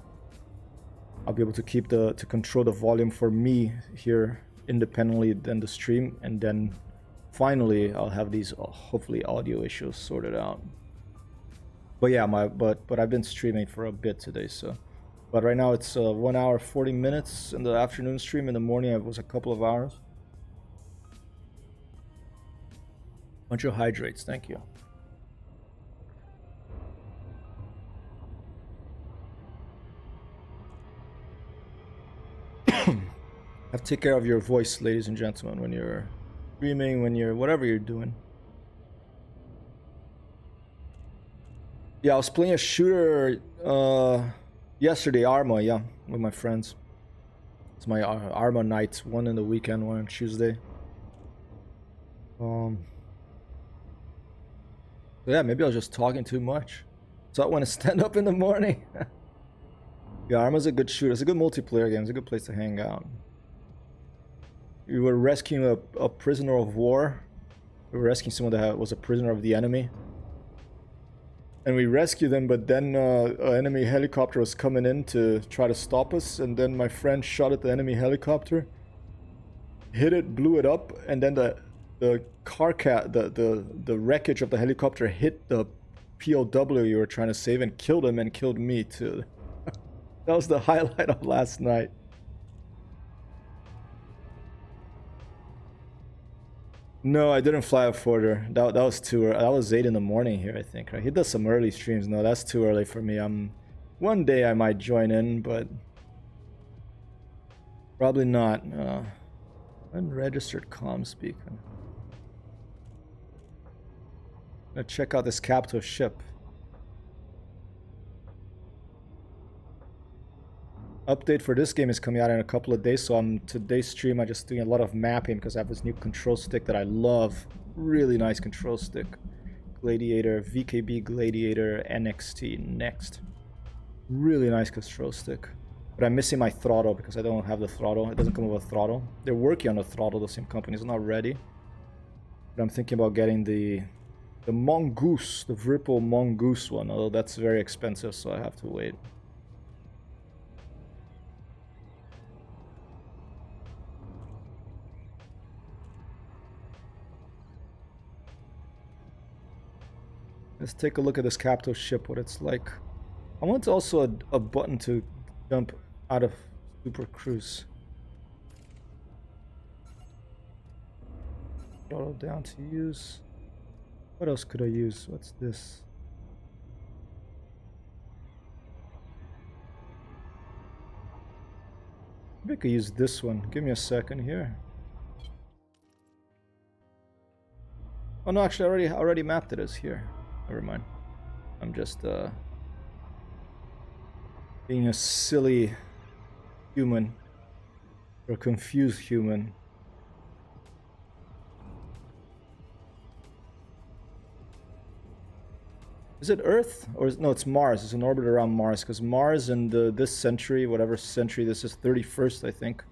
I'll be able to to control the volume for me here independently than the stream, and then finally I'll have these hopefully audio issues sorted out. But yeah, but I've been streaming for a bit today, so. But right now it's 1 hour 40 minutes in the afternoon stream. In the morning it was a couple of hours. Bunch of hydrates, thank you. Have to take care of your voice, ladies and gentlemen, when you're streaming, when you're whatever you're doing. Yeah, I was playing a shooter yesterday, Arma, yeah, with my friends. It's my Arma night, one in the weekend, one on Tuesday. Yeah, maybe I was just talking too much. So I want to stand up in the morning. Yeah, Arma's a good shooter. It's a good multiplayer game. It's a good place to hang out. We were rescuing a prisoner of war. We were rescuing someone that was a prisoner of the enemy. And we rescued them, but then an enemy helicopter was coming in to try to stop us. And then my friend shot at the enemy helicopter, hit it, blew it up, and then the wreckage of the helicopter hit the POW you were trying to save and killed him and killed me too. That was the highlight of last night. No, I didn't fly up further. That was too early. That was 8 in the morning here, I think. Right? He does some early streams. No, that's too early for me. One day I might join in, but probably not. Unregistered comms beacon. Let's check out this capital ship. Update for this game is coming out in a couple of days, so on today's stream I'm just doing a lot of mapping because I have this new control stick that I love. Really nice control stick. Gladiator, VKB Gladiator NXT next. Really nice control stick. But I'm missing my throttle because I don't have the throttle. It doesn't come with a throttle. They're working on the throttle, the same company. It's not ready. But I'm thinking about getting the Mongoose, the Vripple Mongoose one, although that's very expensive, so I have to wait. Let's take a look at this capital ship, what it's like. I want also a button to jump out of Super Cruise. Throttle down to use. What else could I use? What's this? Maybe I could use this one. Give me a second here. Oh no, actually I already mapped it as here. Never mind. I'm just being a silly human or confused human. Is it Earth or no? It's Mars. It's an orbit around Mars because Mars in this century, whatever century this is, 31st, I think.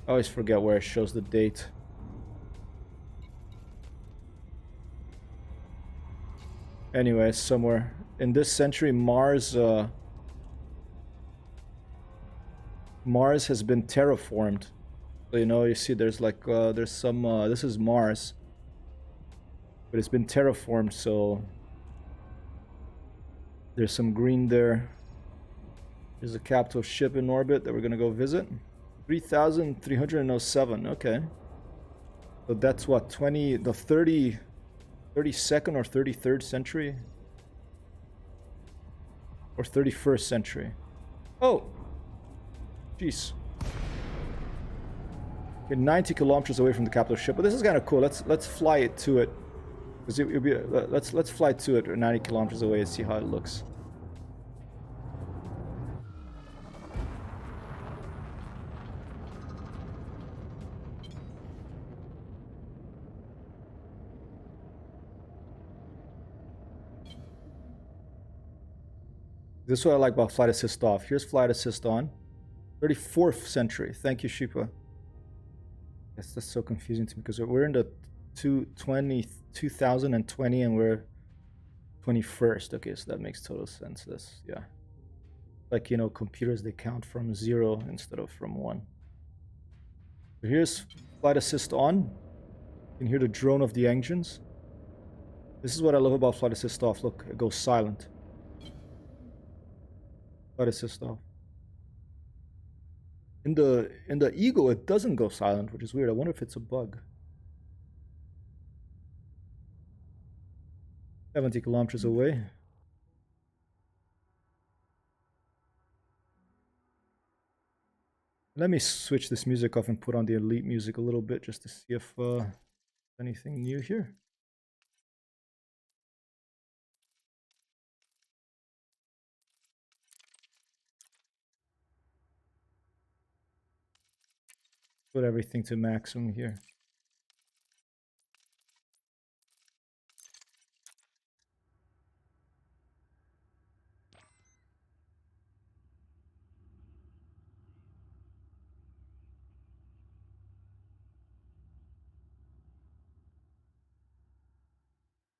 I always forget where it shows the date. Anyway, somewhere in this century, Mars has been terraformed. So, you see there's like there's some this is Mars, but it's been terraformed, so there's some green there. There's a capital ship in orbit that we're gonna go visit. 3,307. Okay, so that's what, the 32nd or 33rd century or 31st century. Oh, jeez. Okay, 90 kilometers away from the capital ship, but this is kind of cool. Let's fly it to it. Let's fly to it 90 kilometers away and see how it looks. This is what I like about flight assist off. Here's flight assist on. 34th century. Thank you, Sheepa. Yes, that's so confusing to me because we're in the 2020 and we're 21st. Okay, so that makes total sense. That's, yeah. Like, you know, computers, they count from 0 instead of from 1. So here's flight assist on. You can hear the drone of the engines. This is what I love about flight assist off. Look, it goes silent. Flight assist off. In the Eagle, it doesn't go silent, which is weird. I wonder if it's a bug. 70 kilometers away. Let me switch this music off and put on the elite music a little bit just to see if anything new here. Put everything to maximum here.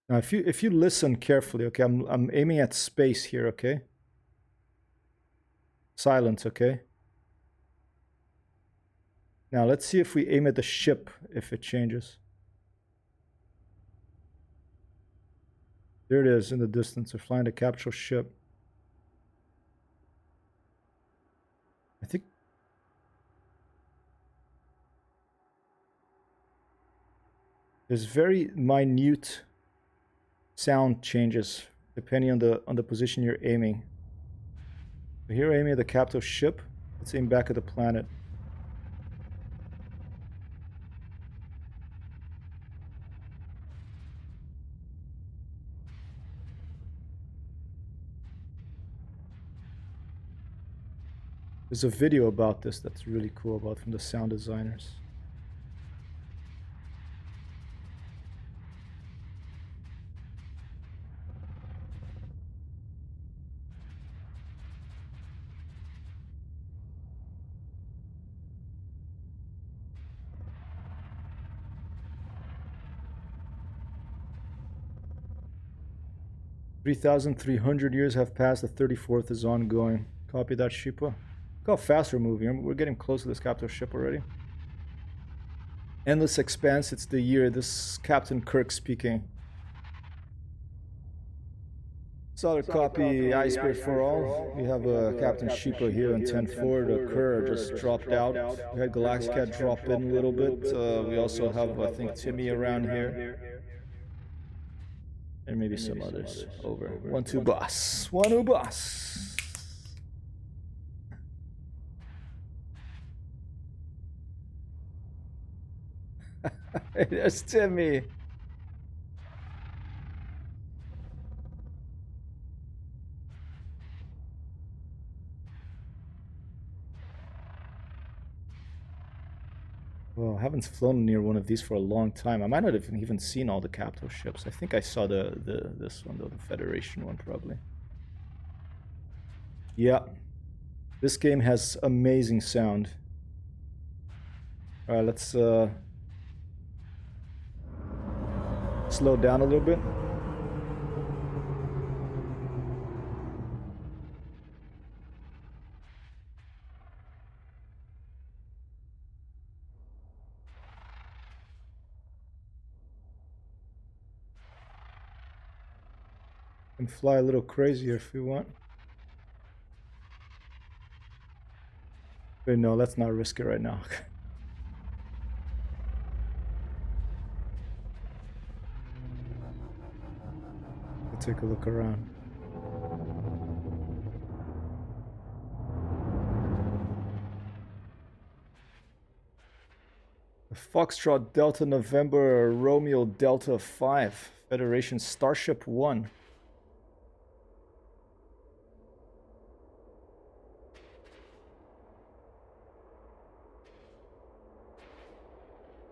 Now, if you listen carefully, okay, I'm aiming at space here, okay? Silence, okay? Now let's see if we aim at the ship, if it changes. There it is in the distance. They're flying the capital ship. I think there's very minute sound changes depending on the position you're aiming. So here we're aiming at the capital ship. Let's aim back at the planet. There's a video about this that's really cool about from the sound designers. $3,300 years have passed. The 34th is ongoing. Copy that, Sheepa. Look how fast we're moving. We're getting close to this capital ship already. Endless Expanse, it's the year. This is Captain Kirk speaking. Solid copy, Iceberg for all. We have Captain Sheepa here in 10-4. The Kerr just dropped out. We had Galaxcat drop in a little bit. We also have, I think, Timmy around here. And maybe some others. Over. 1-2 boss. 1-2 boss. There's Timmy. Well, I haven't flown near one of these for a long time. I might not have even seen all the capital ships. I think I saw this one though, the Federation one probably. Yeah. This game has amazing sound. Alright, let's slow down a little bit. And fly a little crazier if we want. But no, let's not risk it right now. We'll take a look around. Foxtrot Delta November Romeo Delta 5 Federation Starship 1.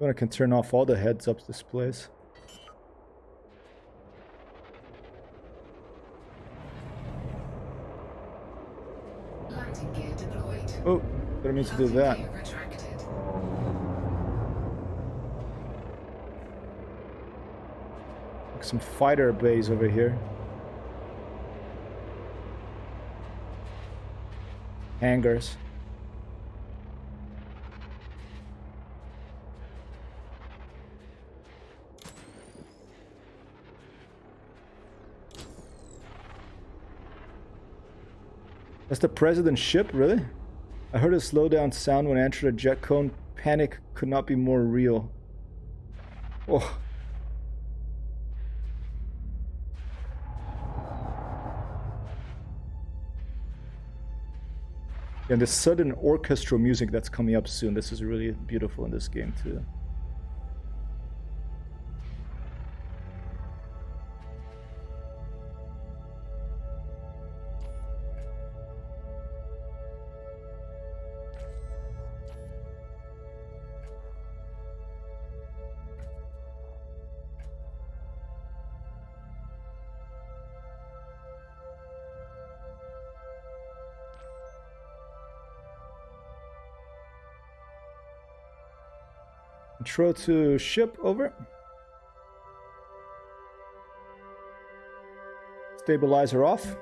I can turn off all the heads-up displays. deployed. Oh, didn't mean to do that. Gear retracted. Like some fighter bays over here. Hangars. That's the president's ship, really? I heard a slow down sound when I entered a jet cone. Panic could not be more real. Oh. And the sudden orchestral music that's coming up soon. This is really beautiful in this game too. Control to ship, over. Stabilizer off.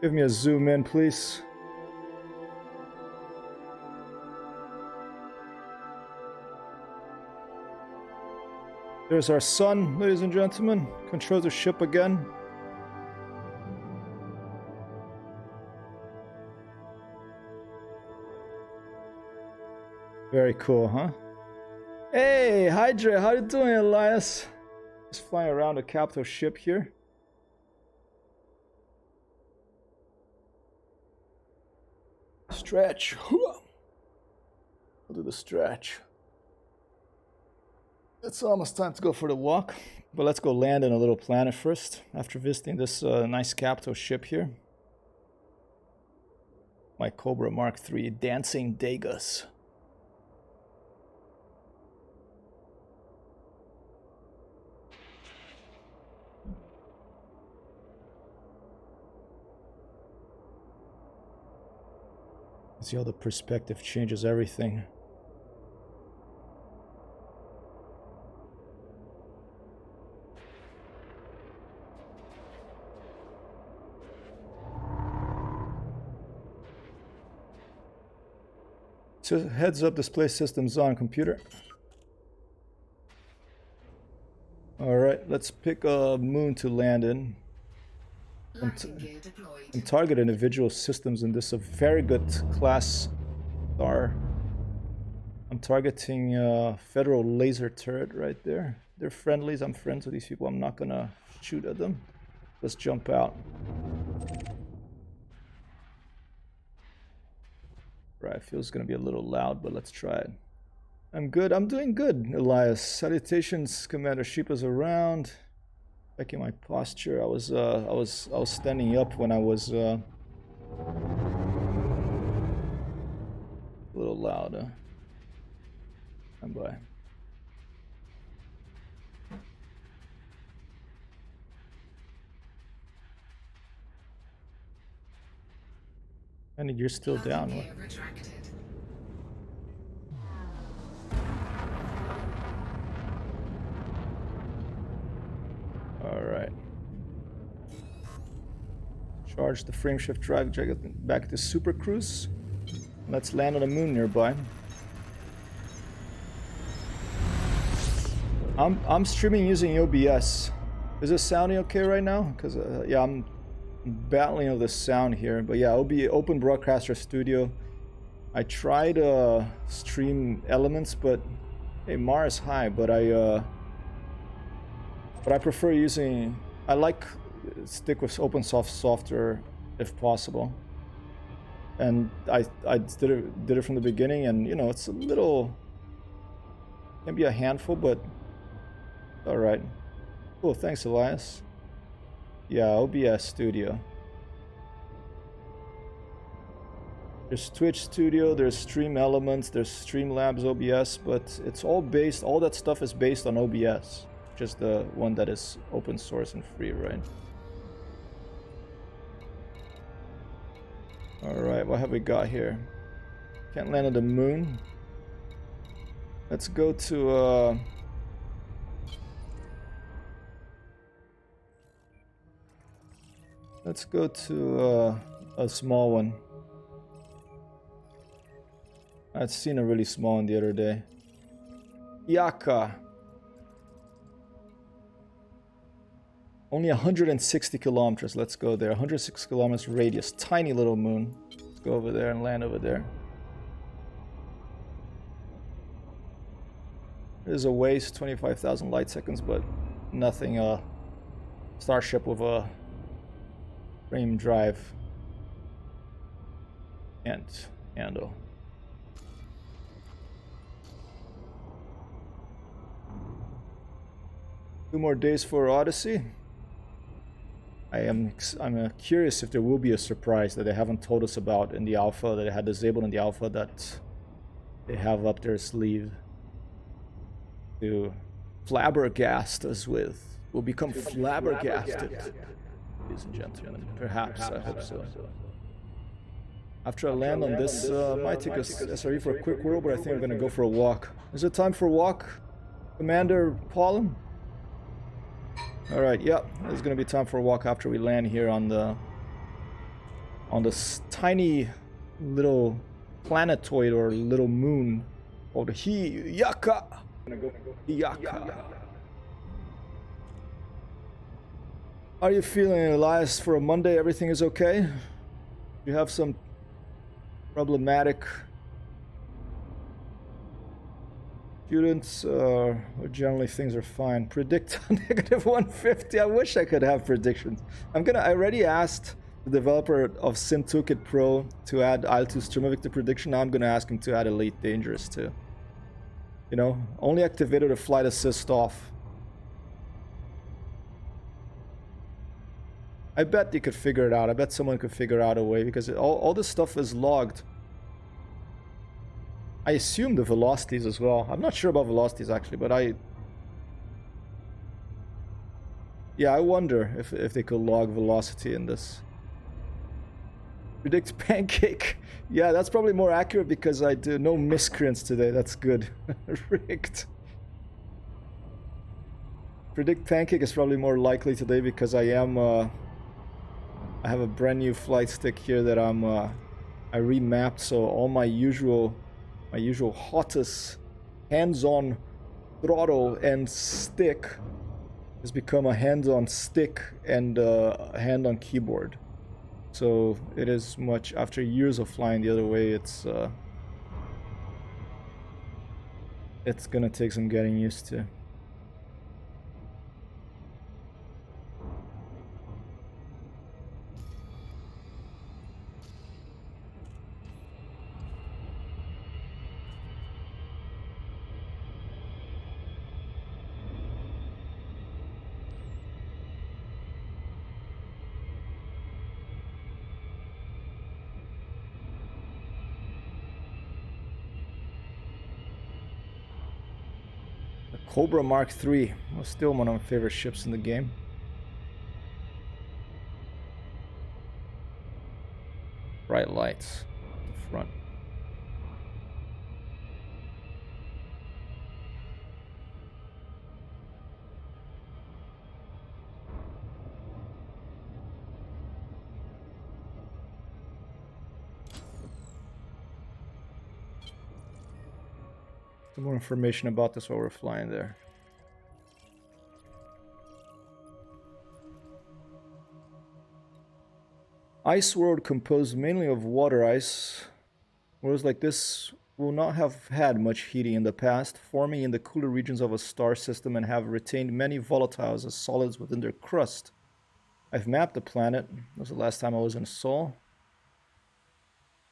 Give me a zoom in, please. There's our sun, ladies and gentlemen. Controls the ship again. Very cool, huh? Hey, Hydra, how you doing, Elias? Just flying around a capital ship here. Stretch. We'll do the stretch. It's almost time to go for the walk, but let's go land in a little planet first, after visiting this nice capital ship here. My Cobra Mark III, Dancing Degas. See how the perspective changes everything. So heads up, display systems on computer. Alright, let's pick a moon to land in. Landing gear deployed. And target individual systems in this a very good class star. I'm targeting Federal laser turret right there. They're friendlies, I'm friends with these people, I'm not gonna shoot at them. Let's jump out. Right, feels gonna be a little loud, but let's try it. I'm good, I'm doing good, Elias. Salutations, Commander Sheepa's around. Checking my posture. I was standing up when I was a little louder. Stand by. And you're still down. Landing gear retracted. All right. Charge the frameshift drive, drag it back to Super Cruise. Let's land on a moon nearby. I'm streaming using OBS. Is it sounding okay right now? Because yeah, I'm battling with the sound here. But yeah, Open Broadcaster Studio. I tried stream Elements, but hey, Mars high. But I prefer using. I like stick with open source software if possible. And I did it from the beginning, and you know it's a little can be a handful, but all right. Cool, thanks, Elias. Yeah, OBS Studio. There's Twitch Studio, there's Stream Elements, there's Streamlabs OBS, but it's all based, all that stuff is based on OBS, just the one that is open source and free, right? Alright, what have we got here? Can't land on the moon. Let's go to let's go to a small one. I'd seen a really small one the other day. Yaka. Only 160 kilometers. Let's go there. 160 kilometers radius. Tiny little moon. Let's go over there and land over there. There's a waste, 25,000 light seconds, but nothing. Starship with a frame drive can't handle. Two more days for Odyssey. I'm curious if there will be a surprise that they haven't told us about in the alpha, that they had disabled in the alpha, that they have up their sleeve to flabbergast us with. We'll become flabbergasted, ladies and gentlemen. Perhaps, I hope so. After I land on this, might take us SRE for a quick whirl, but I think I'm gonna go for a walk. Is it time for a walk, Commander Paulin? Alright, yeah, it's gonna be time for a walk after we land here on the tiny little planetoid or little moon called Yaka. Yaka. How are you feeling, Elias, for a Monday? Everything is okay? You have some problematic students, or generally things are fine. Predict negative 150. I wish I could have predictions. I already asked the developer of SimToolkit Pro to add IL-2 Streamovictor prediction. Now I'm gonna ask him to add Elite Dangerous too. You know, only activated a flight assist off. I bet they could figure it out. I bet someone could figure out a way, because all this stuff is logged. I assume the velocities as well. I'm not sure about velocities actually, but I wonder if they could log velocity in this. Predict pancake. Yeah, that's probably more accurate because I do no miscreants today. That's good. Rigged. Predict pancake is probably more likely today because I am I have a brand new flight stick here that I remapped, so all my usual hottest hands-on throttle and stick has become a hands-on stick and a hand-on keyboard. So it is much, after years of flying the other way, it's gonna take some getting used to. Cobra Mark III was still one of my favorite ships in the game. Bright lights at the front. Some more information about this while we're flying there. Ice world composed mainly of water ice. Worlds like this will not have had much heating in the past, forming in the cooler regions of a star system and have retained many volatiles as solids within their crust. I've mapped the planet. That was the last time I was in Sol.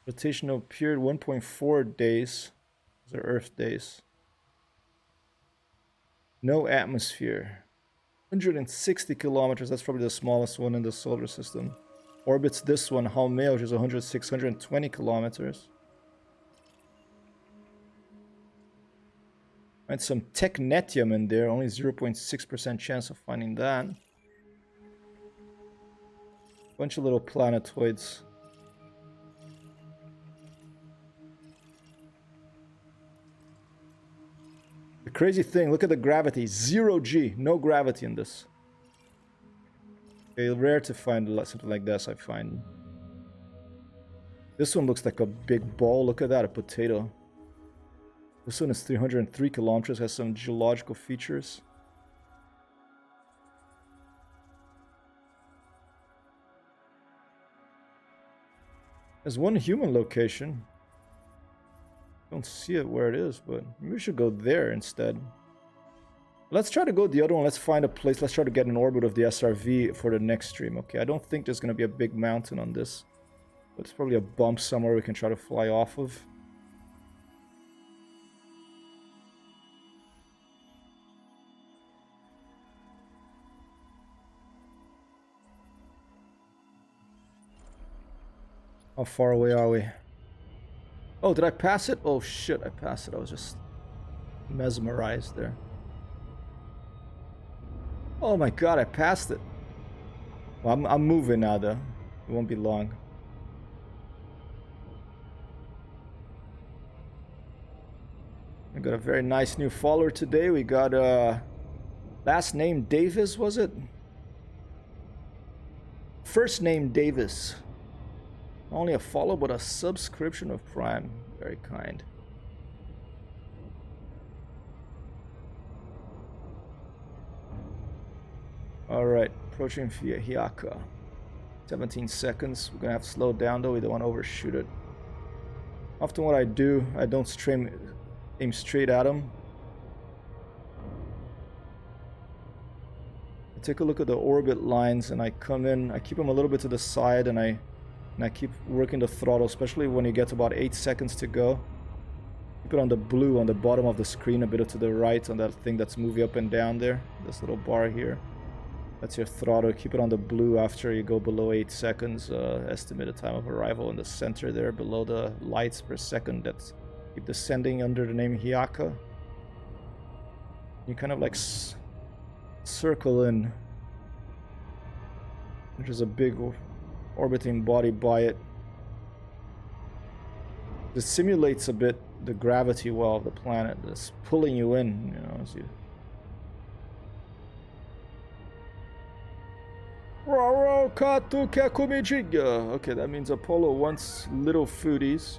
Rotational period 1.4 days. Those are Earth days. No atmosphere. 160 kilometers, that's probably the smallest one in the solar system. orbits this one, Haumea, which is 620 kilometers. And some technetium in there, only 0.6% chance of finding that. Bunch of little planetoids. The crazy thing, look at the gravity, 0 G, no gravity in this. Okay, rare to find something like this, I find. This one looks like a big ball, look at that, a potato. This one is 303 kilometers, has some geological features. There's one human location. Don't see it where it is, but maybe we should go there instead. Let's try to go the other one. Let's find a place. Let's try to get an orbit of the SRV for the next stream. Okay, I don't think there's going to be a big mountain on this. But it's probably a bump somewhere we can try to fly off of. How far away are we? Oh, did I pass it? Oh shit, I passed it. I was just mesmerized there. Oh my god, I passed it. Well, I'm moving now though. It won't be long. I got a very nice new follower today. We got last name Davis, was it? First name Davis. Not only a follow, but a subscription of Prime. Very kind. Alright, approaching via Hyaka. 17 seconds. We're gonna have to slow down though, we don't want to overshoot it. Often what I do, I don't aim straight at him. I take a look at the orbit lines and I come in, I keep them a little bit to the side and I keep working the throttle, especially when you get about 8 seconds to go. Keep it on the blue on the bottom of the screen, a bit to the right on that thing that's moving up and down there. This little bar here. That's your throttle. Keep it on the blue after you go below 8 seconds. Estimated time of arrival in the center there, below the lights per second. That's keep descending under the name Hyaka. You kind of like circle in. There's a big orbiting body by it. This simulates a bit the gravity well of the planet. It's pulling you in, you know, as you. Okay, that means Apollo wants little foodies.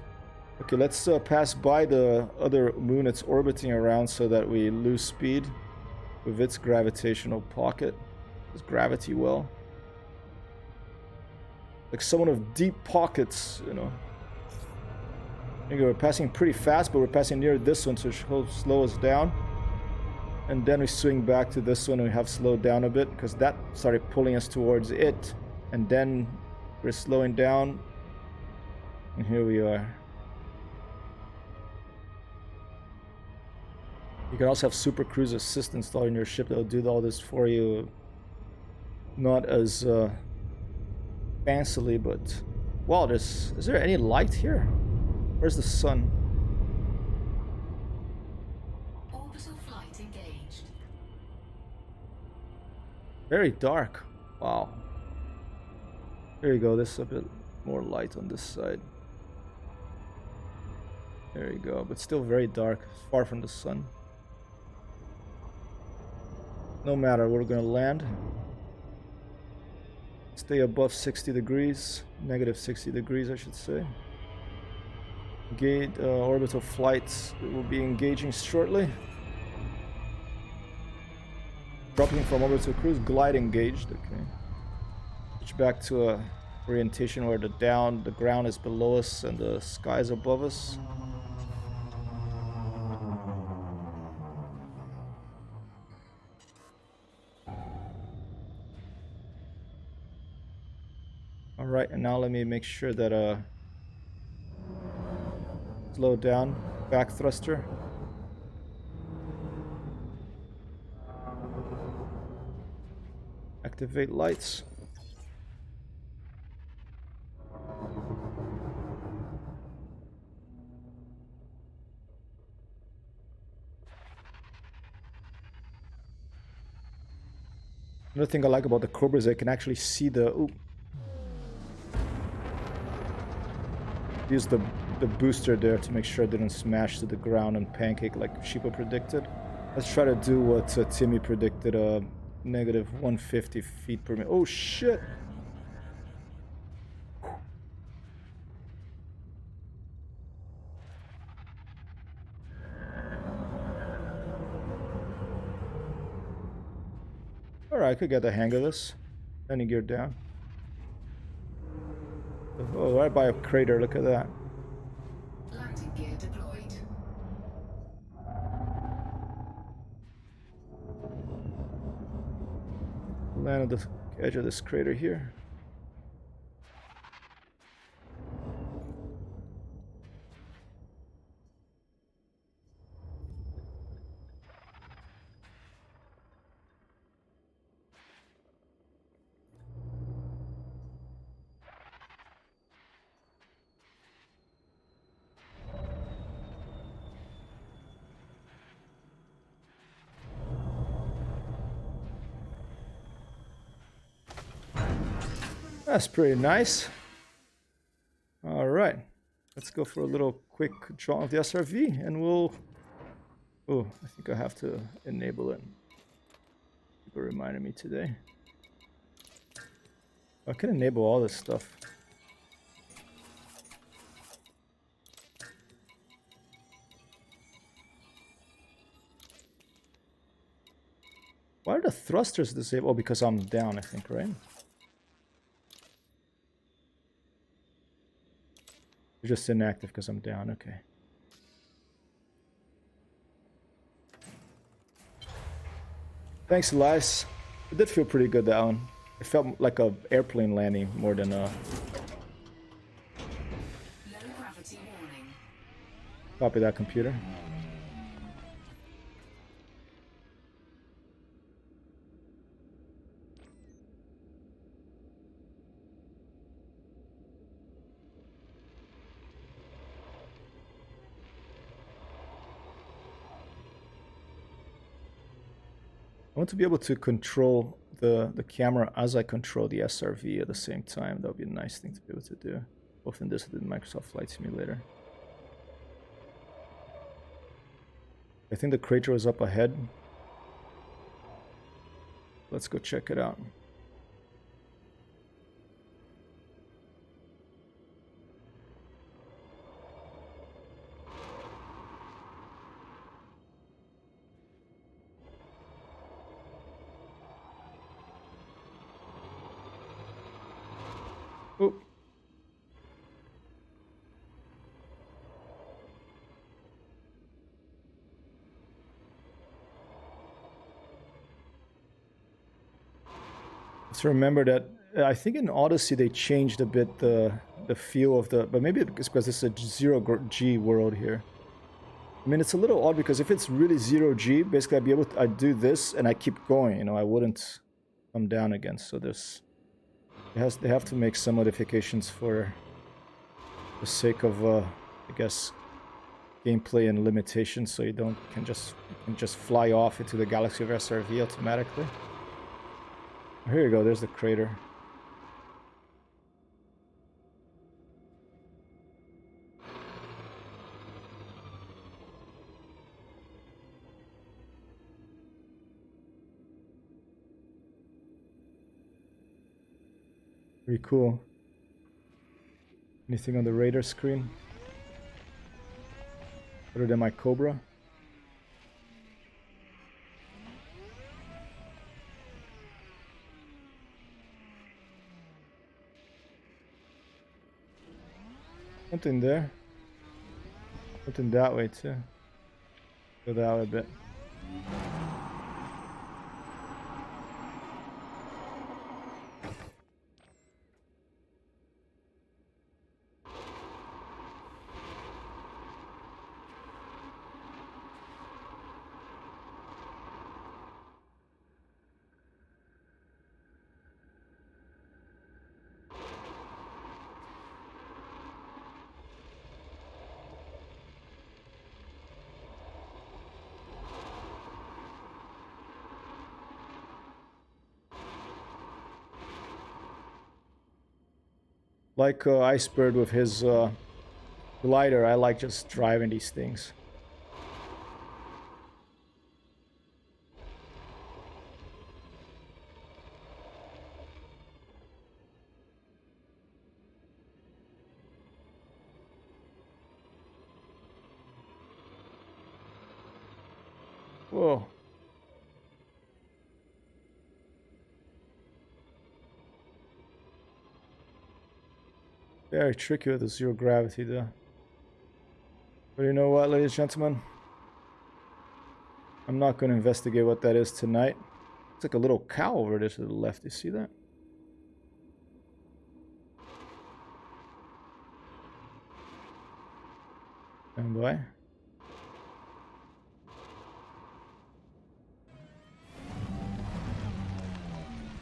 Okay, let's pass by the other moon it's orbiting around so that we lose speed with its gravitational pocket. Its gravity well. Like someone of deep pockets, you know. I think we're passing pretty fast, but we're passing near this one, so it should slow us down. And then we swing back to this one and we have slowed down a bit because that started pulling us towards it. And then we're slowing down. And here we are. You can also have Super Cruise Assist installed in your ship that will do all this for you. Not as fancily, but wow, is there any light here? Where's the sun? Orbital flight engaged. Very dark. Wow. There you go. There's a bit more light on this side. There you go. But still very dark. Far from the sun. No matter, we're gonna land. Stay above 60 degrees. Negative 60 degrees, I should say. Gate orbital flights will be engaging shortly. Dropping from orbital cruise, glide engaged. Okay. Switch back to a orientation where the ground is below us and the sky is above us. Alright, and now let me make sure that slow down, back thruster. Activate lights. Another thing I like about the Cobra is I can actually see the... Ooh. Use the booster there to make sure it didn't smash to the ground and pancake like Sheepa predicted. Let's try to do what Timmy predicted, negative 150 feet per minute. Oh shit! Alright, I could get the hang of this. Landing gear down. Oh, right by a crater, look at that. Landing gear deployed. Land at the edge of this crater here. That's pretty nice. All right, let's go for a little quick draw of the SRV and we'll... Oh, I think I have to enable it. People reminded me today. I can enable all this stuff. Why are the thrusters disabled? Oh, because I'm down, I think, right? They're just inactive because I'm down, okay. Thanks, Elias. It did feel pretty good, that one. It felt like a airplane landing more than a... Low gravity warning. Copy that, computer. I want to be able to control the camera as I control the SRV at the same time. That would be a nice thing to be able to do, both in this and in Microsoft Flight Simulator. I think the crater was up ahead. Let's go check it out. Oh. Let's remember that I think in Odyssey they changed a bit the feel of the, but maybe it's because it's a zero-G world here. I mean, it's a little odd because if it's really zero-G, basically I'd do this and I keep going, you know, I wouldn't come down again. So there's... They have to make some modifications for the sake of, I guess, gameplay and limitations, so you can just fly off into the galaxy of SRV automatically. Oh, here you go. There's the crater. Pretty cool. Anything on the radar screen? Other than my Cobra? Something there. Something that way too. Go that way a bit. Like Icebird with his glider, I like just driving these things. Whoa. Very tricky with the zero gravity though. But you know what, ladies and gentlemen? I'm not going to investigate what that is tonight. It's like a little cow over there to the left. You see that? Stand by.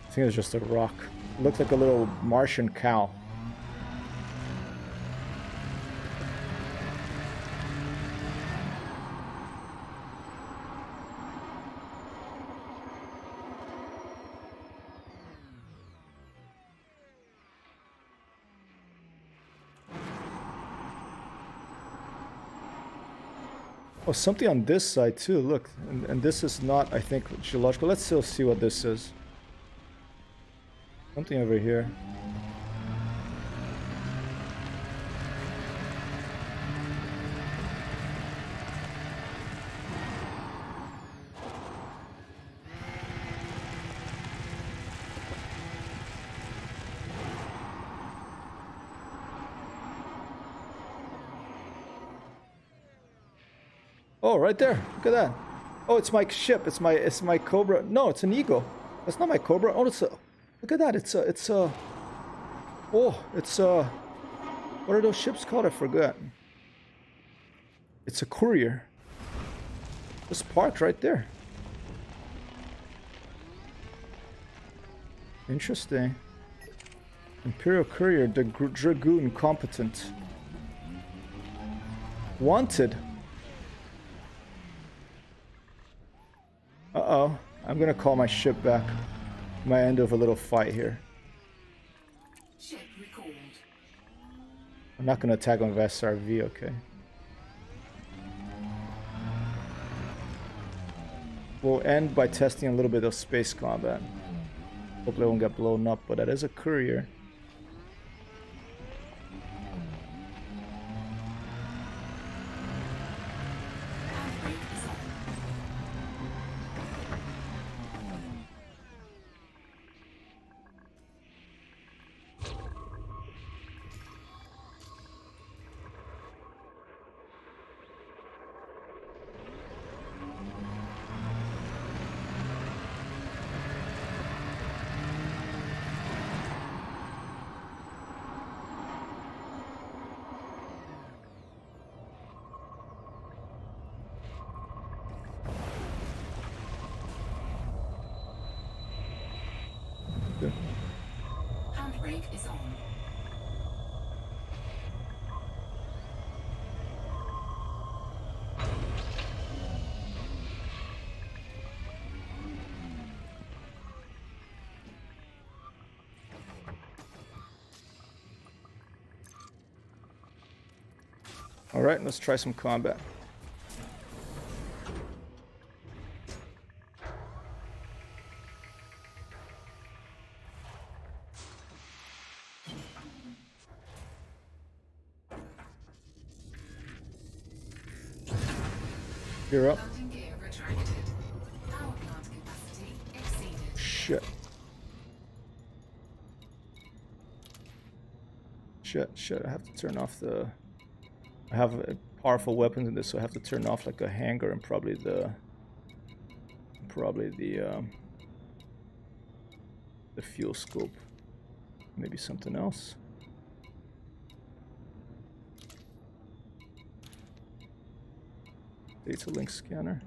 I think it's just a rock. It looks like a little Martian cow. Oh, something on this side too, look. And this is not, I think, geological. Let's still see what this is. Something over here. Oh, right there. Look at that. Oh, it's my ship. It's my Cobra. No, it's an Eagle. That's not my Cobra. Oh, it's a. Look at that. It's a. Oh, it's a. What are those ships called? I forgot. It's a courier. Just parked right there. Interesting. Imperial Courier, the Dragoon competent. Wanted. Uh-oh. I'm gonna call my ship back. My end of a little fight here. Ship recalled. I'm not gonna attack on SRV, okay? We'll end by testing a little bit of space combat. Hopefully I won't get blown up, but that is a courier. Handbrake is on. All right, let's try some combat. You're up. Landing gear retracted. Power plant capacity exceeded. Shit. Shit, I have to turn off the... I have powerful weapons in this, so I have to turn off like a hanger and probably the fuel scope. Maybe something else. Data link scanner.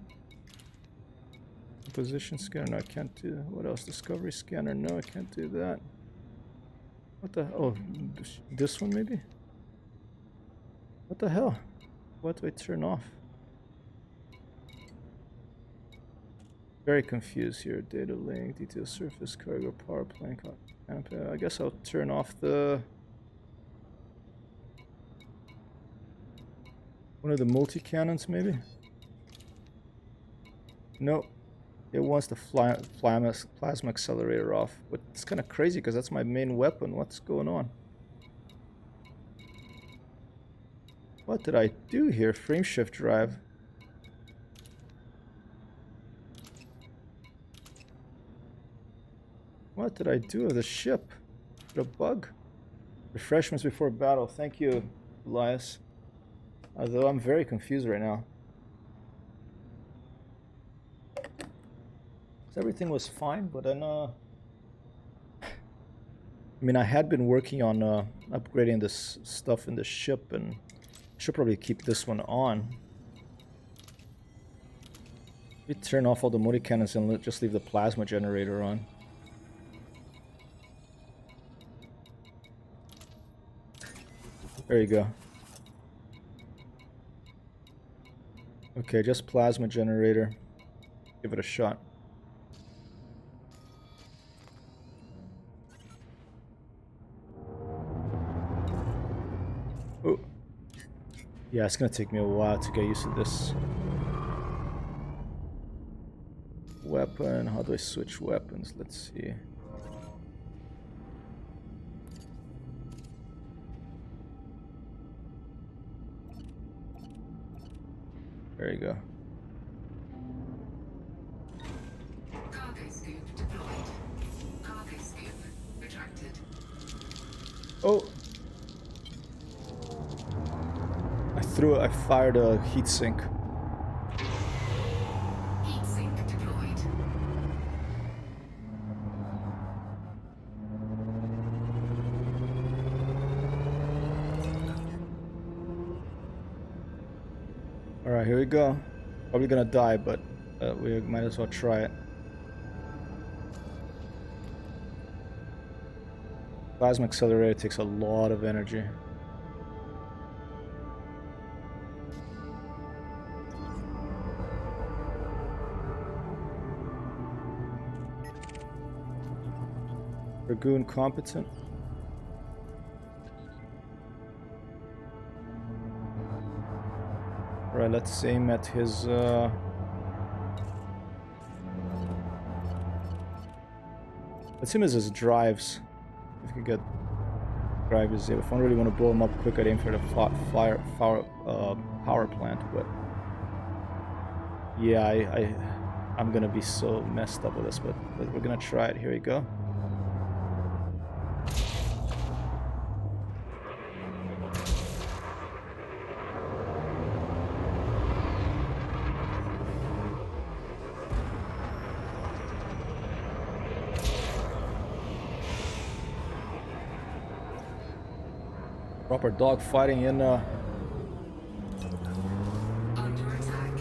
Position scanner, no, I can't do. What else? Discovery scanner, no, I can't do that. What the? Oh, this one maybe? What the hell? What do I turn off? Very confused here. Data link, detail surface, cargo, power plant. I guess I'll turn off the One of the multi-cannons, maybe? No. It wants the plasma accelerator off. But it's kind of crazy because that's my main weapon. What's going on? What did I do here? Frame shift drive. What did I do with the ship? Is it a bug? Refreshments before battle. Thank you, Elias. Although I'm very confused right now. Everything was fine, but then I mean, I had been working on upgrading this stuff in the ship, and I should probably keep this one on. We turn off all the multi-cannons and just leave the plasma generator on. There you go. Okay, just plasma generator. Give it a shot. Oh. Yeah, it's gonna take me a while to get used to this. Weapon, how do I switch weapons? Let's see. There you go. Cargo scoop deployed. Cargo scoop retracted. Oh! I fired a heatsink. Heatsink deployed. Alright, here we go. Probably gonna die, but we might as well try it. Plasma accelerator takes a lot of energy. Dragoon competent. Alright, let's aim at his let's aim at his drives. If we could get drivers there. If I really want to blow him up quick, I'd aim for the power plant, but yeah, I'm gonna be so messed up with this, but we're gonna try it. Here we go. Proper dog fighting in Under attack.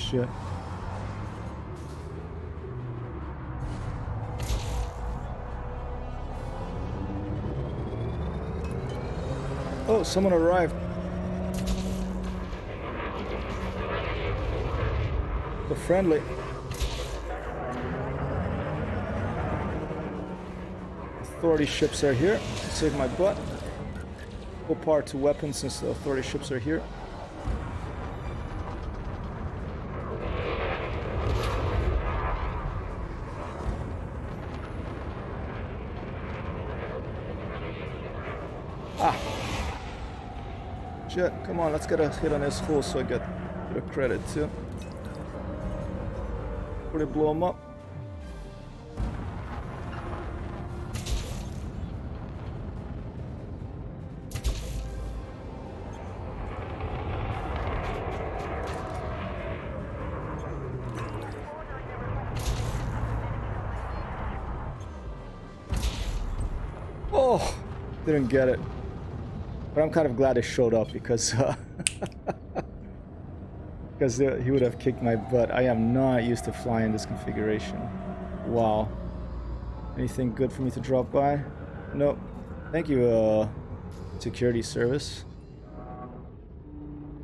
shit. Oh, someone arrived. The friendly. Authority ships are here. Save my butt. Full power to weapons since the authority ships are here. Ah! Shit, come on, let's get a hit on this hole so I get a bit of credit too. Really blow him up. Oh, didn't get it. But I'm kind of glad it showed up because because he would have kicked my butt. I am not used to flying this configuration. Wow. Anything good for me to drop by? Nope. Thank you, security service.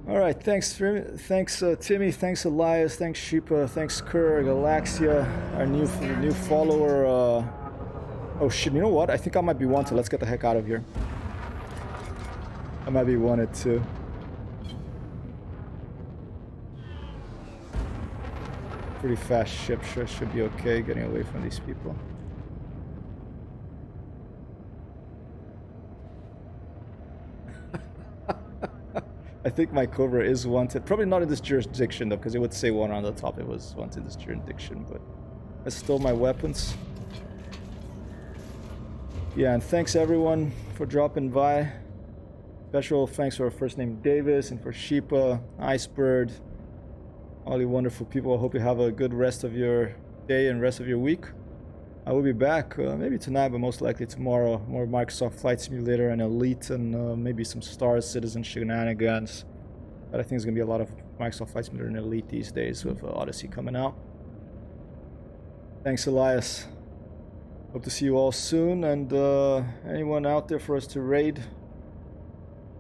All right, thanks, Timmy, thanks Elias, thanks Sheepa, thanks Kerr, Galaxia, our new follower. Oh shit! You know what? I think I might be wanted. Let's get the heck out of here. I might be wanted too. Pretty fast ship, should be okay getting away from these people. I think my Cobra is wanted. Probably not in this jurisdiction though, because it would say one on the top it was wanted in this jurisdiction, but I stole my weapons. Yeah, and thanks everyone for dropping by. Special thanks for our first name Davis and for Sheepa, Icebird, all you wonderful people. I hope you have a good rest of your day and rest of your week. I will be back maybe tonight, but most likely tomorrow. More Microsoft Flight Simulator and Elite and maybe some Star Citizen shenanigans. But I think there's going to be a lot of Microsoft Flight Simulator and Elite these days with Odyssey coming out. Thanks, Elias. Hope to see you all soon. And anyone out there for us to raid?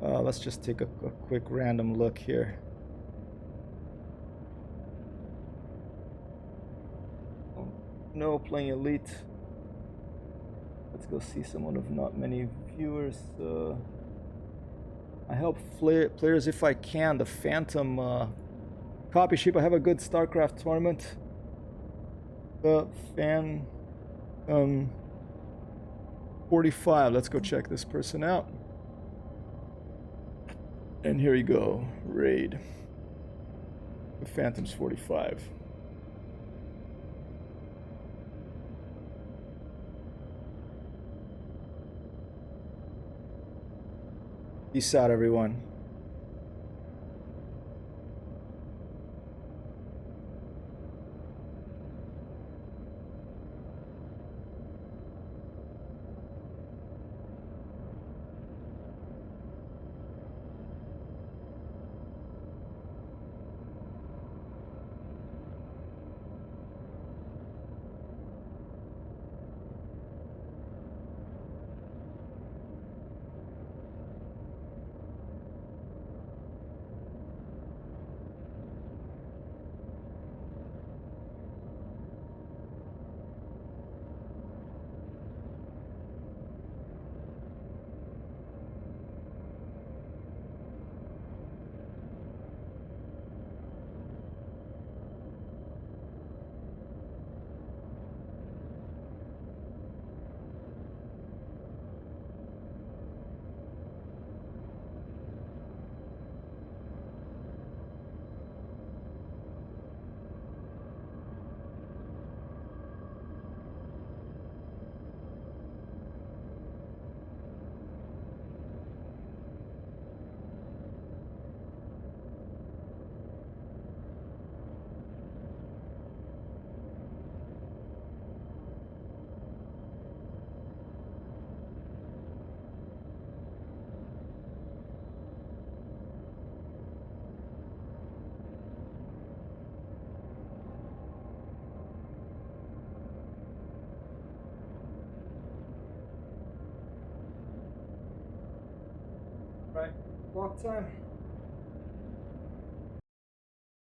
Let's just take a quick random look here. No, playing Elite. Let's go see someone with not many viewers. I help players if I can. The Phantom copy sheep. I have a good StarCraft tournament. The fan 45. Let's go check this person out. And here you go. Raid. The Phantom's 45. Peace out, everyone. Right, walk time.